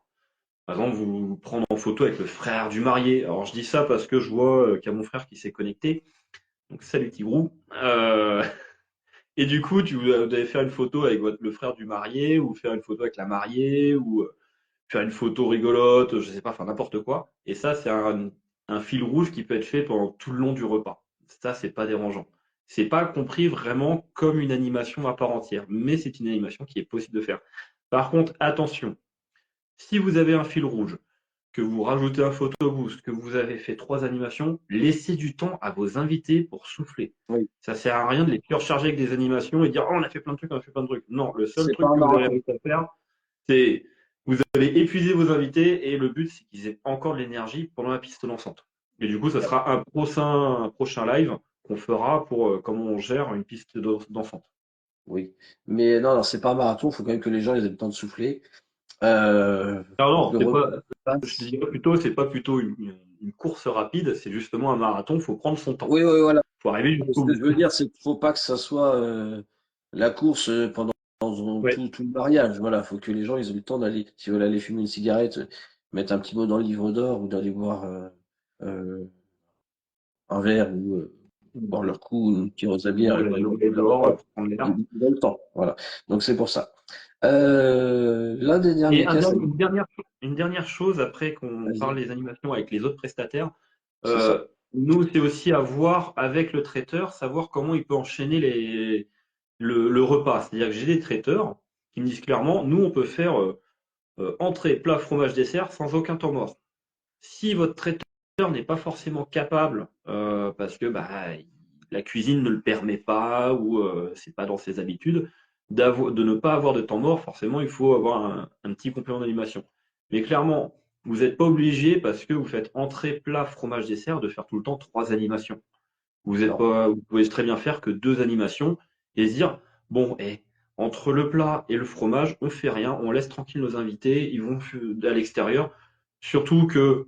Par exemple, vous prendre en photo avec le frère du marié. Alors je dis ça parce que je vois qu'il y a mon frère qui s'est connecté. Donc salut Tigrou. Et du coup, vous allez faire une photo avec le frère du marié, ou faire une photo avec la mariée, ou faire une photo rigolote, je sais pas, enfin n'importe quoi. Et ça, c'est un fil rouge qui peut être fait pendant tout le long du repas. Ça, c'est pas dérangeant. C'est pas compris vraiment comme une animation à part entière, mais c'est une animation qui est possible de faire. Par contre, attention, si vous avez un fil rouge, que vous rajoutez un photo boost, que vous avez fait 3 animations, laissez du temps à vos invités pour souffler. Oui. Ça sert à rien de les surcharger avec des animations et dire oh, on a fait plein de trucs, on a fait plein de trucs. Non, le seul C'est pas truc un que vous avez marathon. réussi à faire, c'est vous allez épuiser vos invités et le but c'est qu'ils aient encore de l'énergie pendant la piste dansante. Et du coup, ça sera un prochain live qu'on fera pour comment on gère une piste dansante. Oui. Mais non, non, c'est pas un marathon, il faut quand même que les gens ils aient le temps de souffler. Non, Faut que non, le c'est repas pas, je te passe. dirais plutôt, c'est pas plutôt une course rapide, c'est justement un marathon, il faut prendre son temps. Oui, oui, voilà. Il faut arriver Ce jusqu'au que bout. je veux dire, c'est qu'il faut pas que ça soit la course pendant Ouais. tout le mariage. Voilà, faut que les gens ils aient le temps d'aller, s'ils veulent aller fumer une cigarette, mettre un petit mot dans le livre d'or ou d'aller boire euh, un verre ou boire leur coup, une petite rose à bière Bon, et pas aller de au dehors, repas. prendre l'air. Ils ont le temps. Voilà. Donc c'est pour ça. L'un des Et derniers cas, c'est une dernière chose, après qu'on vas-y, parle des animations avec les autres prestataires, c'est ça. nous, c'est aussi à voir avec le traiteur, savoir comment il peut enchaîner le repas. C'est-à-dire que j'ai des traiteurs qui me disent clairement, nous, on peut faire entrée, plat, fromage, dessert sans aucun temps mort. Si votre traiteur n'est pas forcément capable, parce que bah, la cuisine ne le permet pas ou c'est pas dans ses habitudes, de ne pas avoir de temps mort, forcément, il faut avoir un petit complément d'animation. Mais clairement, vous n'êtes pas obligé, parce que vous faites entrée, plat, fromage, dessert, de faire tout le temps 3 animations. Non. Vous pouvez très bien faire que 2 animations et se dire, bon, entre le plat et le fromage, on fait rien, on laisse tranquille nos invités, ils vont à l'extérieur. Surtout que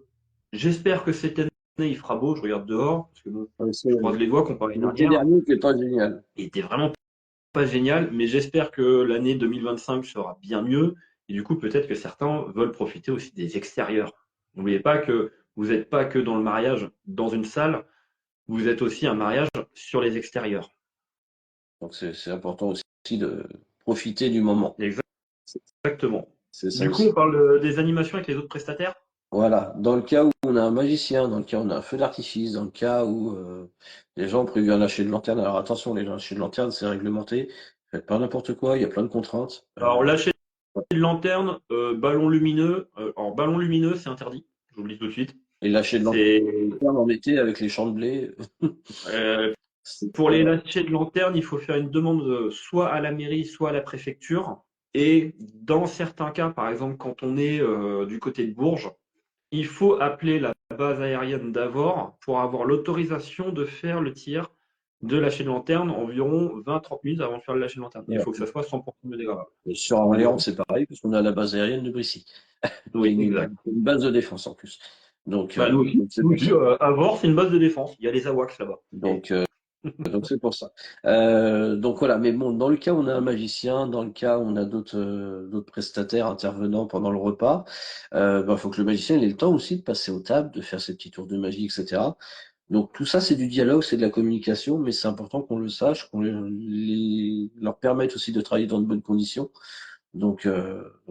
j'espère que cette année, il fera beau, je regarde dehors, parce que bon, C'est je croise les doigts comparé à l'année l'été dernière. dernier qui est pas génial. Il était vraiment pas génial, mais j'espère que l'année 2025 sera bien mieux. Et du coup, peut-être que certains veulent profiter aussi des extérieurs. N'oubliez pas que vous n'êtes pas que dans le mariage, dans une salle, vous êtes aussi un mariage sur les extérieurs. Donc c'est important aussi de profiter du moment. Exactement. C'est ça Du coup, on aussi. parle des animations avec les autres prestataires. Voilà. Dans le cas où on a un magicien, dans le cas où on a un feu d'artifice, dans le cas où les gens ont prévu un lâcher de lanterne. Alors attention, les lâchers de lanterne, c'est réglementé. Faites pas n'importe quoi, il y a plein de contraintes. Alors, lâcher de lanterne, ballon lumineux. Alors, ballon lumineux, c'est interdit. Je vous le dis tout de suite. Les lâchers de C'est lanterne en été avec les champs de blé, euh, c'est pour les lâchers de lanterne, il faut faire une demande soit à la mairie, soit à la préfecture. Et dans certains cas, par exemple, quand on est du côté de Bourges, il faut appeler la base aérienne d'Avord pour avoir l'autorisation de faire le tir de lâcher de lanterne environ 20-30 minutes avant de faire le lâcher de lanterne. Il faut que ça soit 100% biodégradable. Et sur Orléans, c'est pareil, parce qu'on a la base aérienne de Brissy, qui est Oui, exact. une base de défense en plus. Donc, Bah, nous aussi. donc c'est Nous pour aussi, ça. Avord, c'est une base de défense. Il y a les AWACS là-bas. Donc, donc c'est pour ça. Donc voilà, mais bon, dans le cas où on a un magicien, dans le cas où on a d'autres prestataires intervenant pendant le repas, faut que le magicien il ait le temps aussi de passer aux tables, de faire ses petits tours de magie, etc. Donc tout ça, c'est du dialogue, c'est de la communication, mais c'est important qu'on le sache, leur permette aussi de travailler dans de bonnes conditions. Donc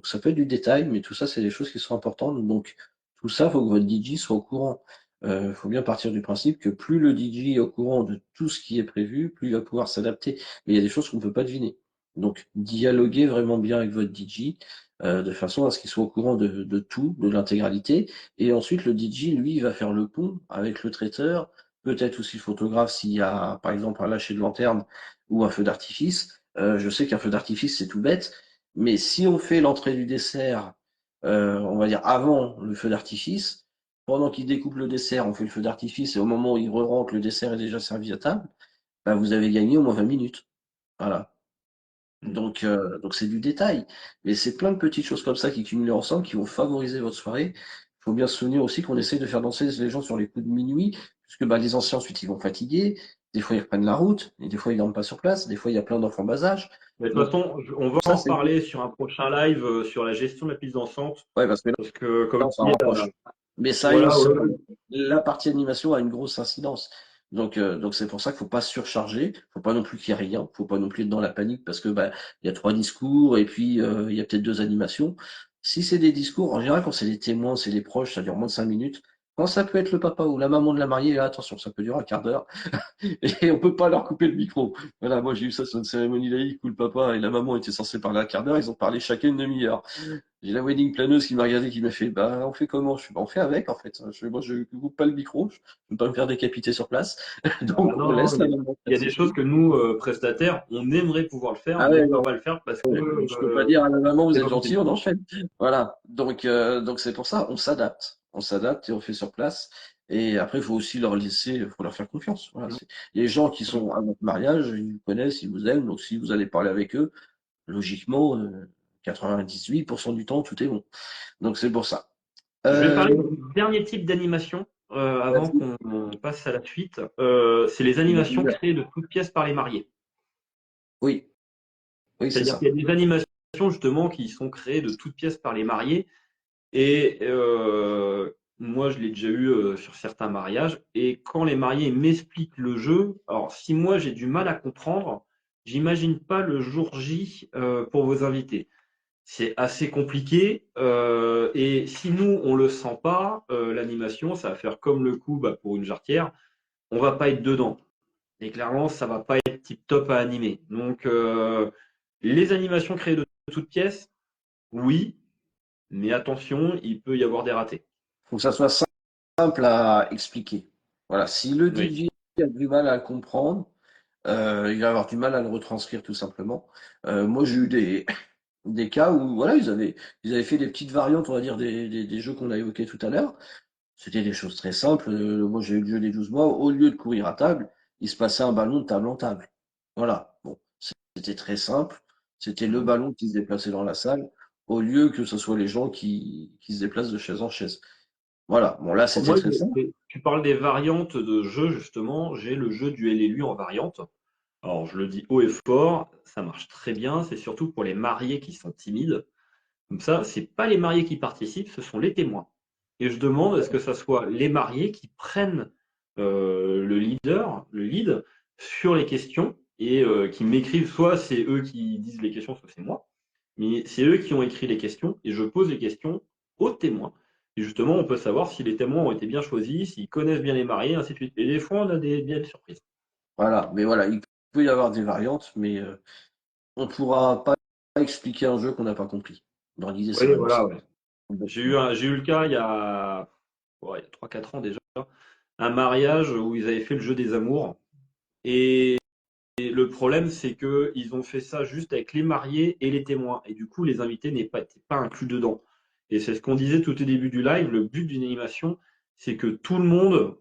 ça peut être du détail, mais tout ça, c'est des choses qui sont importantes. Donc tout ça, faut que votre DJ soit au courant. Il faut bien partir du principe que plus le DJ est au courant de tout ce qui est prévu, plus il va pouvoir s'adapter. Mais il y a des choses qu'on ne peut pas deviner. Donc dialoguer vraiment bien avec votre DJ, de façon à ce qu'il soit au courant de tout, de l'intégralité. Et ensuite, le DJ, lui, il va faire le pont avec le traiteur, peut-être aussi le photographe s'il y a, par exemple, un lâcher de lanterne ou un feu d'artifice. Je sais qu'un feu d'artifice, c'est tout bête, mais si on fait l'entrée du dessert, on va dire avant le feu d'artifice, pendant qu'il découpe le dessert, on fait le feu d'artifice et au moment où il re-rentre, le dessert est déjà servi à table, bah, vous avez gagné au moins 20 minutes. Voilà. Donc c'est du détail. Mais c'est plein de petites choses comme ça qui cumulent ensemble, qui vont favoriser votre soirée. Il faut bien se souvenir aussi qu'on essaye de faire danser les gens sur les coups de minuit, puisque bah, les anciens ensuite ils vont fatiguer, des fois ils reprennent la route, et des fois ils dorment pas sur place, des fois il y a plein d'enfants bas âge. Mais de toute Donc façon, on va ça en c'est reparler sur un prochain live sur la gestion de la piste dansante. ouais, parce que Parce que, là, comme on je s'en dis, rapproche. Mais ça a une, voilà, ouais, ouais. la partie animation a une grosse incidence. Donc c'est pour ça qu'il faut pas surcharger, faut pas non plus qu'il y ait rien, faut pas non plus être dans la panique parce que bah il y a 3 discours et puis il y a peut-être 2 animations. Si c'est des discours, en général, quand c'est des témoins, c'est des proches, ça dure moins de 5 minutes. Quand ça peut être le papa ou la maman de la mariée, là, attention, ça peut durer un quart d'heure et on peut pas leur couper le micro. Voilà, moi j'ai eu ça sur une cérémonie laïque où le papa et la maman étaient censés parler un quart d'heure, ils ont parlé chacun une demi-heure. J'ai la wedding planeuse qui m'a regardé, qui m'a fait, bah, on fait comment? Je suis, bah, on fait avec, en fait. Moi, je coupe pas le micro, je peux pas me faire décapiter sur place. Ah Donc, on non, non, laisse la maman il y faire a des ses choses trucs. que nous, prestataires, on aimerait pouvoir le faire, Ah mais on ouais, ne peut non, pas le faire parce que je peux pas dire à la maman, vous c'est êtes pas gentil, possible. on enchaîne. Voilà. Donc c'est pour ça, on s'adapte. On s'adapte et on fait sur place. Et après, il faut aussi leur laisser, faut leur faire confiance. Voilà. Il y a des gens qui sont à votre mariage, ils vous connaissent, ils vous aiment. Donc, si vous allez parler avec eux, logiquement, 98% du temps, tout est bon. Donc, c'est pour ça. Je vais parler Euh, du dernier type d'animation avant vas-y. qu'on passe à la suite. C'est les animations créées de toutes pièces par les mariés. Oui, oui, c'est C'est-à-dire qu'il ça. y a des animations justement qui sont créées de toutes pièces par les mariés. Et moi, je l'ai déjà eu sur certains mariages. Et quand les mariés m'expliquent le jeu, alors si moi j'ai du mal à comprendre, j'imagine pas le jour J pour vos invités. C'est assez compliqué. Et si nous, on le sent pas, l'animation, ça va faire comme le coup bah, pour une jarretière. On va pas être dedans. Et clairement, ça va pas être tip top à animer. Donc, les animations créées de toutes pièces, oui, mais attention, il peut y avoir des ratés. Faut que ça soit simple à expliquer. Voilà. Si le Oui. DJ a du mal à le comprendre, il va avoir du mal à le retranscrire tout simplement. Moi, j'ai eu des cas où voilà, ils avaient fait des petites variantes, on va dire, des jeux qu'on a évoqués tout à l'heure. C'était des choses très simples. Moi, j'ai eu le jeu des 12 mois. Au lieu de courir à table, il se passait un ballon de table en table. Voilà. Bon, c'était très simple. C'était le Mhm. ballon qui se déplaçait dans la salle, au lieu que ce soit les gens qui se déplacent de chaise en chaise. Voilà. Bon, là, c'était Moi, très simple. tu parles des variantes de jeux, justement. J'ai le jeu du LLU en variante. Alors, je le dis haut et fort, ça marche très bien. C'est surtout pour les mariés qui sont timides. Comme ça, c'est pas les mariés qui participent, ce sont les témoins. Et je demande à ce que ça soit les mariés qui prennent le lead sur les questions et qui m'écrivent. Soit c'est eux qui disent les questions, soit c'est moi. Mais c'est eux qui ont écrit les questions et je pose les questions aux témoins. Et justement, on peut savoir si les témoins ont été bien choisis, s'ils connaissent bien les mariés, ainsi de suite. Et des fois, on a des belles surprises. Voilà. Mais voilà, il peut y avoir des variantes, mais on pourra pas expliquer un jeu qu'on n'a pas compris. Dans l'idée, c'est Oui, vraiment voilà, ça. ouais. J'ai eu le cas il y a 3-4 ans déjà, un mariage où ils avaient fait le jeu des amours. Et le problème, c'est que ils ont fait ça juste avec les mariés et les témoins. Et du coup, les invités n'étaient pas inclus dedans. Et c'est ce qu'on disait tout au début du live. Le but d'une animation, c'est que tout le monde,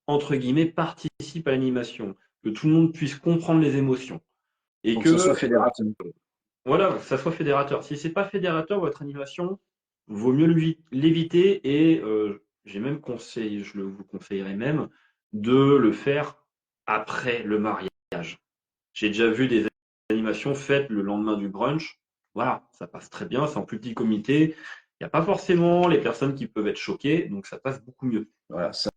entre guillemets, participe à l'animation. Que tout le monde puisse comprendre les émotions. Et Faut que ce que, soit fédérateur. voilà, que ça soit fédérateur. Si c'est pas fédérateur, votre animation, vaut mieux l'éviter. Et j'ai même conseillé, vous conseillerais même de le faire après le mariage. J'ai déjà vu des animations faites le lendemain du brunch. Voilà, ça passe très bien, c'est en plus petit comité. Il n'y a pas forcément les personnes qui peuvent être choquées, donc ça passe beaucoup mieux. Voilà, ça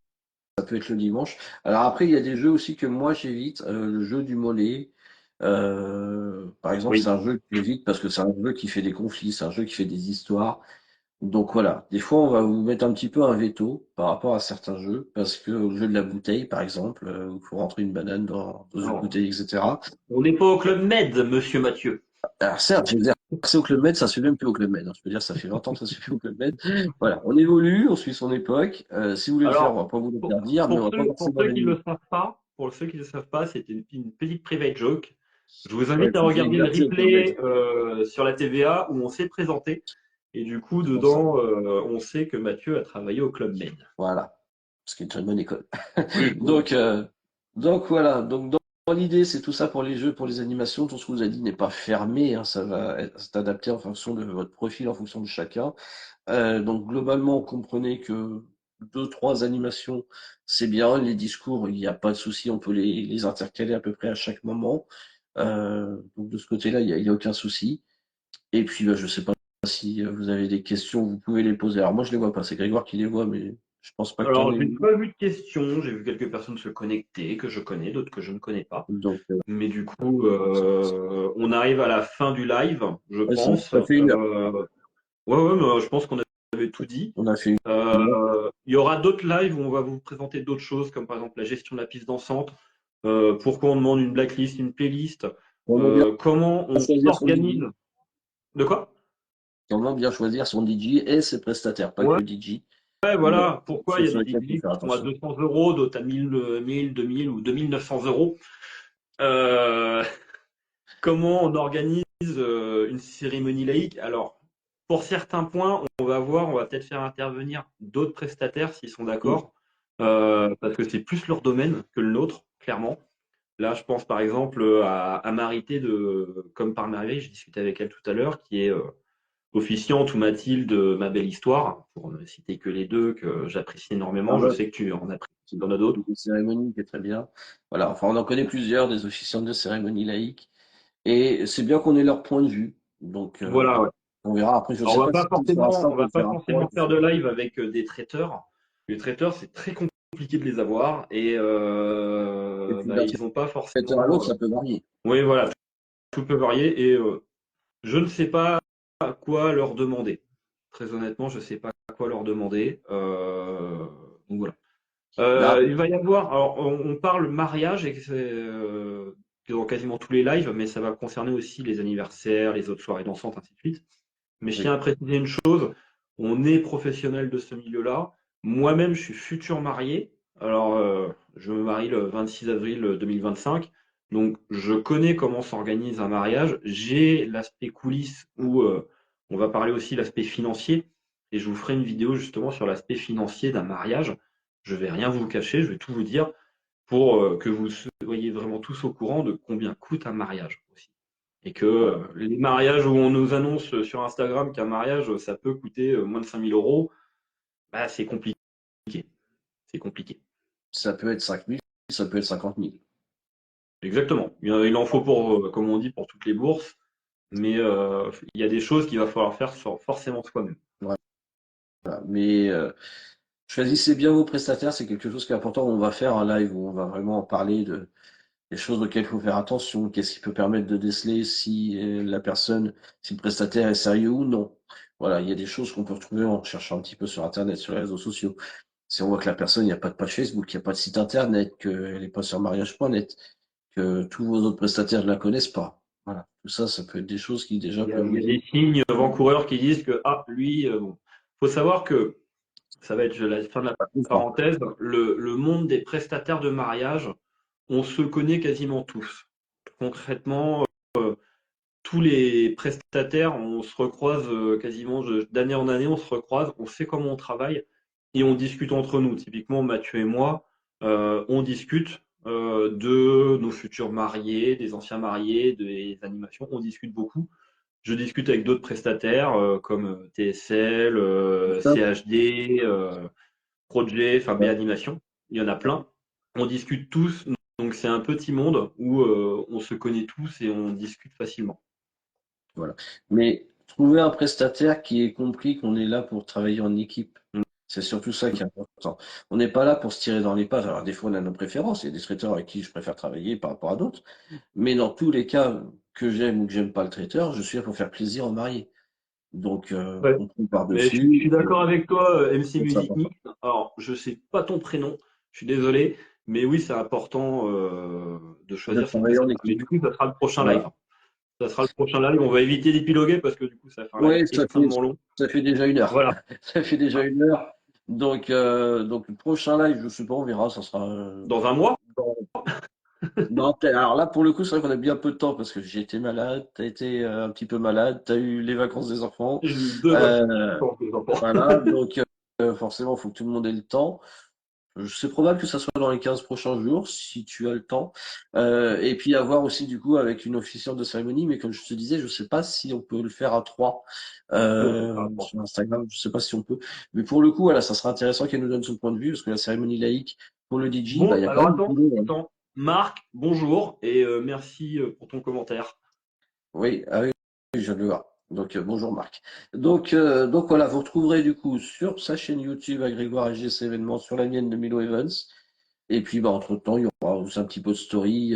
peut être le dimanche. Alors après, il y a des jeux aussi que moi j'évite. Le jeu du mollet. Par exemple, c'est Oui. un jeu que j'évite parce que c'est un jeu qui fait des conflits, c'est un jeu qui fait des histoires. Donc voilà, des fois on va vous mettre un petit peu un veto par rapport à certains jeux, parce que au jeu de la bouteille, par exemple, où il faut rentrer une banane dans une Non. bouteille, etc. On n'est pas au Club Med, monsieur Mathieu. Alors certes, j'ai exercé au Club Med, ça se fait même plus au Club Med, hein. Je peux dire, ça fait 20 ans que ça se fait plus au Club Med. Voilà, on évolue, on suit son époque. Si vous voulez le faire, on Alors, va pas vous l'interdire, mais on va pas pour forcément ceux qui ne l'animer. le savent pas, c'était une petite private joke. Je vous Ouais, invite à puis j'ai regarder le exercé au Club Med. replay sur la TVA où on s'est présenté. Et du coup, C'est pour ça. dedans, on sait que Mathieu a travaillé au Club Med. Voilà, ce qui est une très bonne école. Oui, bon. Donc, donc voilà, donc dans l'idée, c'est tout ça pour les jeux, pour les animations. Tout ce que vous avez dit n'est pas fermé, hein, ça va s'adapter en fonction de votre profil, en fonction de chacun. Donc globalement, comprenez que deux, trois animations, c'est bien. Les discours, il n'y a pas de souci, on peut les intercaler à peu près à chaque moment. Donc de ce côté-là, il y a aucun souci. Et puis, je sais pas si vous avez des questions, vous pouvez les poser. Alors moi, je les vois pas, c'est Grégoire qui les voit, mais je pense pas que tu en Alors, aies j'ai une. pas vu de questions. J'ai vu quelques personnes se connecter, que je connais, d'autres que je ne connais pas. Donc, Mais du coup, on arrive à la fin du live, je ouais, pense. ça fait une heure. Ouais, mais je pense qu'on avait tout dit. On a fait Il y aura d'autres lives où on va vous présenter d'autres choses, comme par exemple la gestion de la piste dansante, pourquoi on demande une blacklist, une playlist, comment bien comment on choisir son s'organise. DJ. De quoi? Comment bien choisir son DJ et ses prestataires, pas que Ouais, le DJ. ouais, Mais voilà. Pourquoi il choses y a sur des lesquelles il faut DJs faire qui sont à attention. 200 euros, d'autres à 1000, 2000 ou 2900 euros. Euh, Comment on organise une cérémonie laïque? Alors, pour certains points, on va peut-être faire intervenir d'autres prestataires s'ils sont Mm. d'accord, parce que c'est plus leur domaine que le nôtre, clairement. Là, je pense par exemple à Marité de Comme par merveille, j'ai discuté avec elle tout à l'heure, qui est officiante, ou Mathilde, Ma belle histoire, pour ne citer que les deux que j'apprécie Ah énormément. Je ouais, sais que tu en apprécies, c'est tu en as d'autres. une cérémonie qui est très bien. Voilà, enfin on en connaît plusieurs des officiants de cérémonie laïque. Et c'est bien qu'on ait leur point de vue. Donc Voilà, ouais. on verra. Après, je ne Alors, sais pas si sur Insta on on peut va le pas faire à trois, forcément je sais faire de pas. live avec des traiteurs. Les traiteurs, c'est très compliqué de les avoir et Et puis bah, d'un ils n'ont pas traiteur à l'autre, forcément. ça peut varier. Oui, voilà, tout peut varier et je ne sais pas à quoi leur demander. Très honnêtement, je ne sais pas à quoi leur demander. Donc voilà. Là, Il va y avoir. Alors, on parle mariage et c'est dans quasiment tous les lives, mais ça va concerner aussi les anniversaires, les autres soirées dansantes, ainsi de suite. Mais je tiens oui. à préciser une chose, on est professionnel de ce milieu-là. Moi-même, je suis futur marié. Alors, je me marie le 26 avril 2025. Donc, je connais comment s'organise un mariage. J'ai l'aspect coulisses où on va parler aussi l'aspect financier. Et je vous ferai une vidéo justement sur l'aspect financier d'un mariage. Je vais rien vous cacher, je vais tout vous dire pour que vous soyez vraiment tous au courant de combien coûte un mariage aussi. Et que Voilà. les mariages où on nous annonce sur Instagram qu'un mariage, ça peut coûter moins de 5 000 euros, bah, c'est compliqué. C'est compliqué. Ça peut être 5 000, ça peut être 50 000. Exactement. Il en faut pour, comme on dit, pour toutes les bourses, mais il y a des choses qu'il va falloir faire forcément soi-même. Voilà. Mais choisissez bien vos prestataires, c'est quelque chose qui est important. On va faire un live où on va vraiment en parler des choses auxquelles il faut faire attention, qu'est-ce qui peut permettre de déceler si la personne, si le prestataire est sérieux ou non. Voilà, il y a des choses qu'on peut retrouver en cherchant un petit peu sur Internet, sur les réseaux sociaux. Si on voit que la personne, il n'y a pas de page Facebook, il n'y a pas de site Internet, qu'elle n'est pas sur mariage.net, que tous vos autres prestataires ne la connaissent pas. Voilà, tout ça, ça peut être des choses qui déjà peuvent Il y vous a aider. des signes avant-coureurs qui disent que, ah, lui, bon. Faut savoir que, ça va être la fin de la Ça trouve pas. parenthèse, le monde des prestataires de mariage, on se connaît quasiment tous. Concrètement, tous les prestataires, on se recroise quasiment d'année en année, on se recroise, on sait comment on travaille et on discute entre nous. Typiquement, Mathieu et moi, on discute de nos futurs mariés, des anciens mariés, des animations, on discute beaucoup. Je discute avec d'autres prestataires comme TSL, Ça, CHD, Projet, enfin B ouais, Animation. Il y en a plein. On discute tous, donc c'est un petit monde où on se connaît tous et on discute facilement. voilà. Mais trouver un prestataire qui ait compris qu'on est là pour travailler en équipe. Mm. C'est surtout ça qui est important. On n'est pas là pour se tirer dans les pattes. Alors, des fois, on a nos préférences. Il y a des traiteurs avec qui je préfère travailler par rapport à d'autres. Mais dans tous les cas que j'aime ou que j'aime pas le traiteur, je suis là pour faire plaisir aux mariés. Donc, Ouais. on prend Mais je par-dessus. suis d'accord avec toi, MC C'est Music important. Mix. Alors, je sais pas ton prénom, je suis désolé, mais oui, c'est important de De choisir ses travailler en prestataires. Mais équipe. du coup, ça sera le prochain live. Voilà. Ça sera le prochain live. On va éviter d'épiloguer parce que du coup, ça fait un live Oui, extrêmement long. ça fait déjà 1 heure. Voilà. Ça fait déjà 1 heure. Donc le prochain live, je sais pas, on verra. Ça sera Dans un mois? dans- alors là, pour le coup, c'est vrai qu'on a bien peu de temps parce que j'ai été malade, t'as été un petit peu malade, t'as eu les vacances des enfants. J'ai eu deux Euh, vacances, les enfants. voilà, donc forcément, il faut que tout le monde ait le temps. C'est probable que ça soit dans les 15 prochains jours, si tu as le temps. Et puis avoir aussi du coup avec une officiante de cérémonie, mais comme je te disais, je sais pas si on peut le faire à trois Non, c'est pas bon. sur Instagram, je sais pas si on peut. Mais pour le coup, voilà, ça sera intéressant qu'elle nous donne son point de vue, parce que la cérémonie laïque pour le DJ, bah, Bon, il y a quand alors même du attends, boulot, hein. attends. Marc, bonjour et merci pour ton commentaire. Oui, ah oui, oui, je viens de le voir. Donc bonjour Marc. Donc voilà, vous retrouverez du coup sur sa chaîne YouTube à Grégoire AGC événements, sur la mienne de Milo Evans. Et puis bah entre-temps, il y aura aussi un petit peu de story.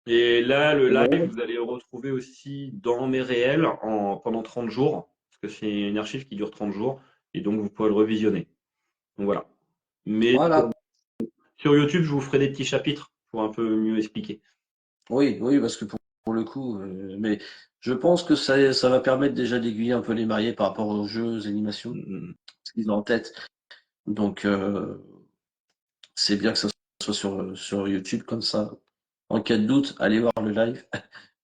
Et là, le live, Ouais, vous allez le retrouver aussi dans mes réels pendant 30 jours. parce que c'est une archive qui dure 30 jours, et donc vous pourrez le revisionner. Donc voilà. Mais Voilà. sur YouTube, je vous ferai des petits chapitres pour un peu mieux expliquer. Oui, oui, parce que pour le coup, mais je pense que ça va permettre déjà d'aiguiller un peu les mariés par rapport aux jeux, aux animations, Mm. ce qu'ils ont en tête. Donc, c'est bien que ça soit sur YouTube comme ça. En cas de doute, allez voir le live.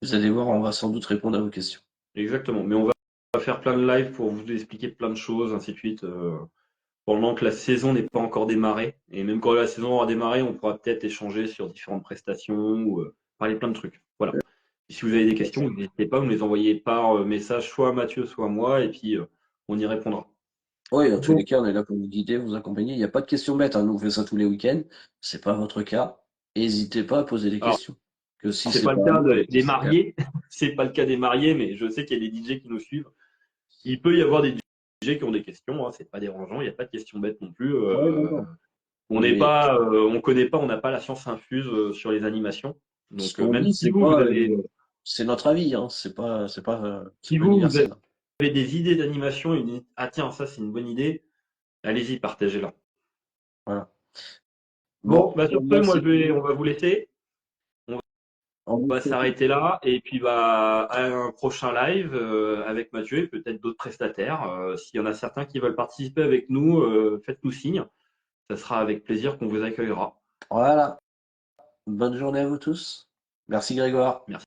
Vous allez voir, on va sans doute répondre à vos questions. Exactement. Mais on va faire plein de lives pour vous expliquer plein de choses, ainsi de suite. Pour le moment que la saison n'est pas encore démarrée. Et même quand la saison aura démarré, on pourra peut-être échanger sur différentes prestations ou parler plein de trucs. Voilà. Et si vous avez des questions, n'hésitez pas, vous me les envoyez par message, soit à Mathieu, soit à moi, et puis on y répondra. Oui, dans tous Bon, les cas, on est là pour vous guider, vous accompagner. Il n'y a pas de questions bêtes, hein. Nous, on fait ça tous les week-ends. C'est pas votre cas. N'hésitez pas à poser des alors, questions. Que si c'est c'est pas le pas à cas vous, comme ça, des c'est clair. mariés, c'est pas le cas des mariés, mais je sais qu'il y a des DJ qui nous suivent. Il peut y avoir des DJ qui ont des questions, hein, c'est pas dérangeant, il n'y a pas de questions bêtes non plus. Ouais, non, non. On n'est Mais pas, on connaît pas, on n'a pas la science infuse sur les animations. ce Donc qu'on même dit, si c'est vous, pas, vous avez, c'est notre avis, hein. si C'est pas vous universel. avez des idées d'animation, ah tiens, ça c'est une bonne idée, allez-y, partagez-la. Voilà. Bon, Bon, bah sur ce, moi merci. on va vous laisser, on On vous va souhaite- s'arrêter là, et puis bah à un prochain live avec Mathieu et peut-être d'autres prestataires. S'il y en a certains qui veulent participer avec nous, faites-nous signe, ça sera avec plaisir qu'on vous accueillera. Voilà. Bonne journée à vous tous. Merci Grégoire. Merci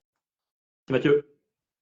Mathieu.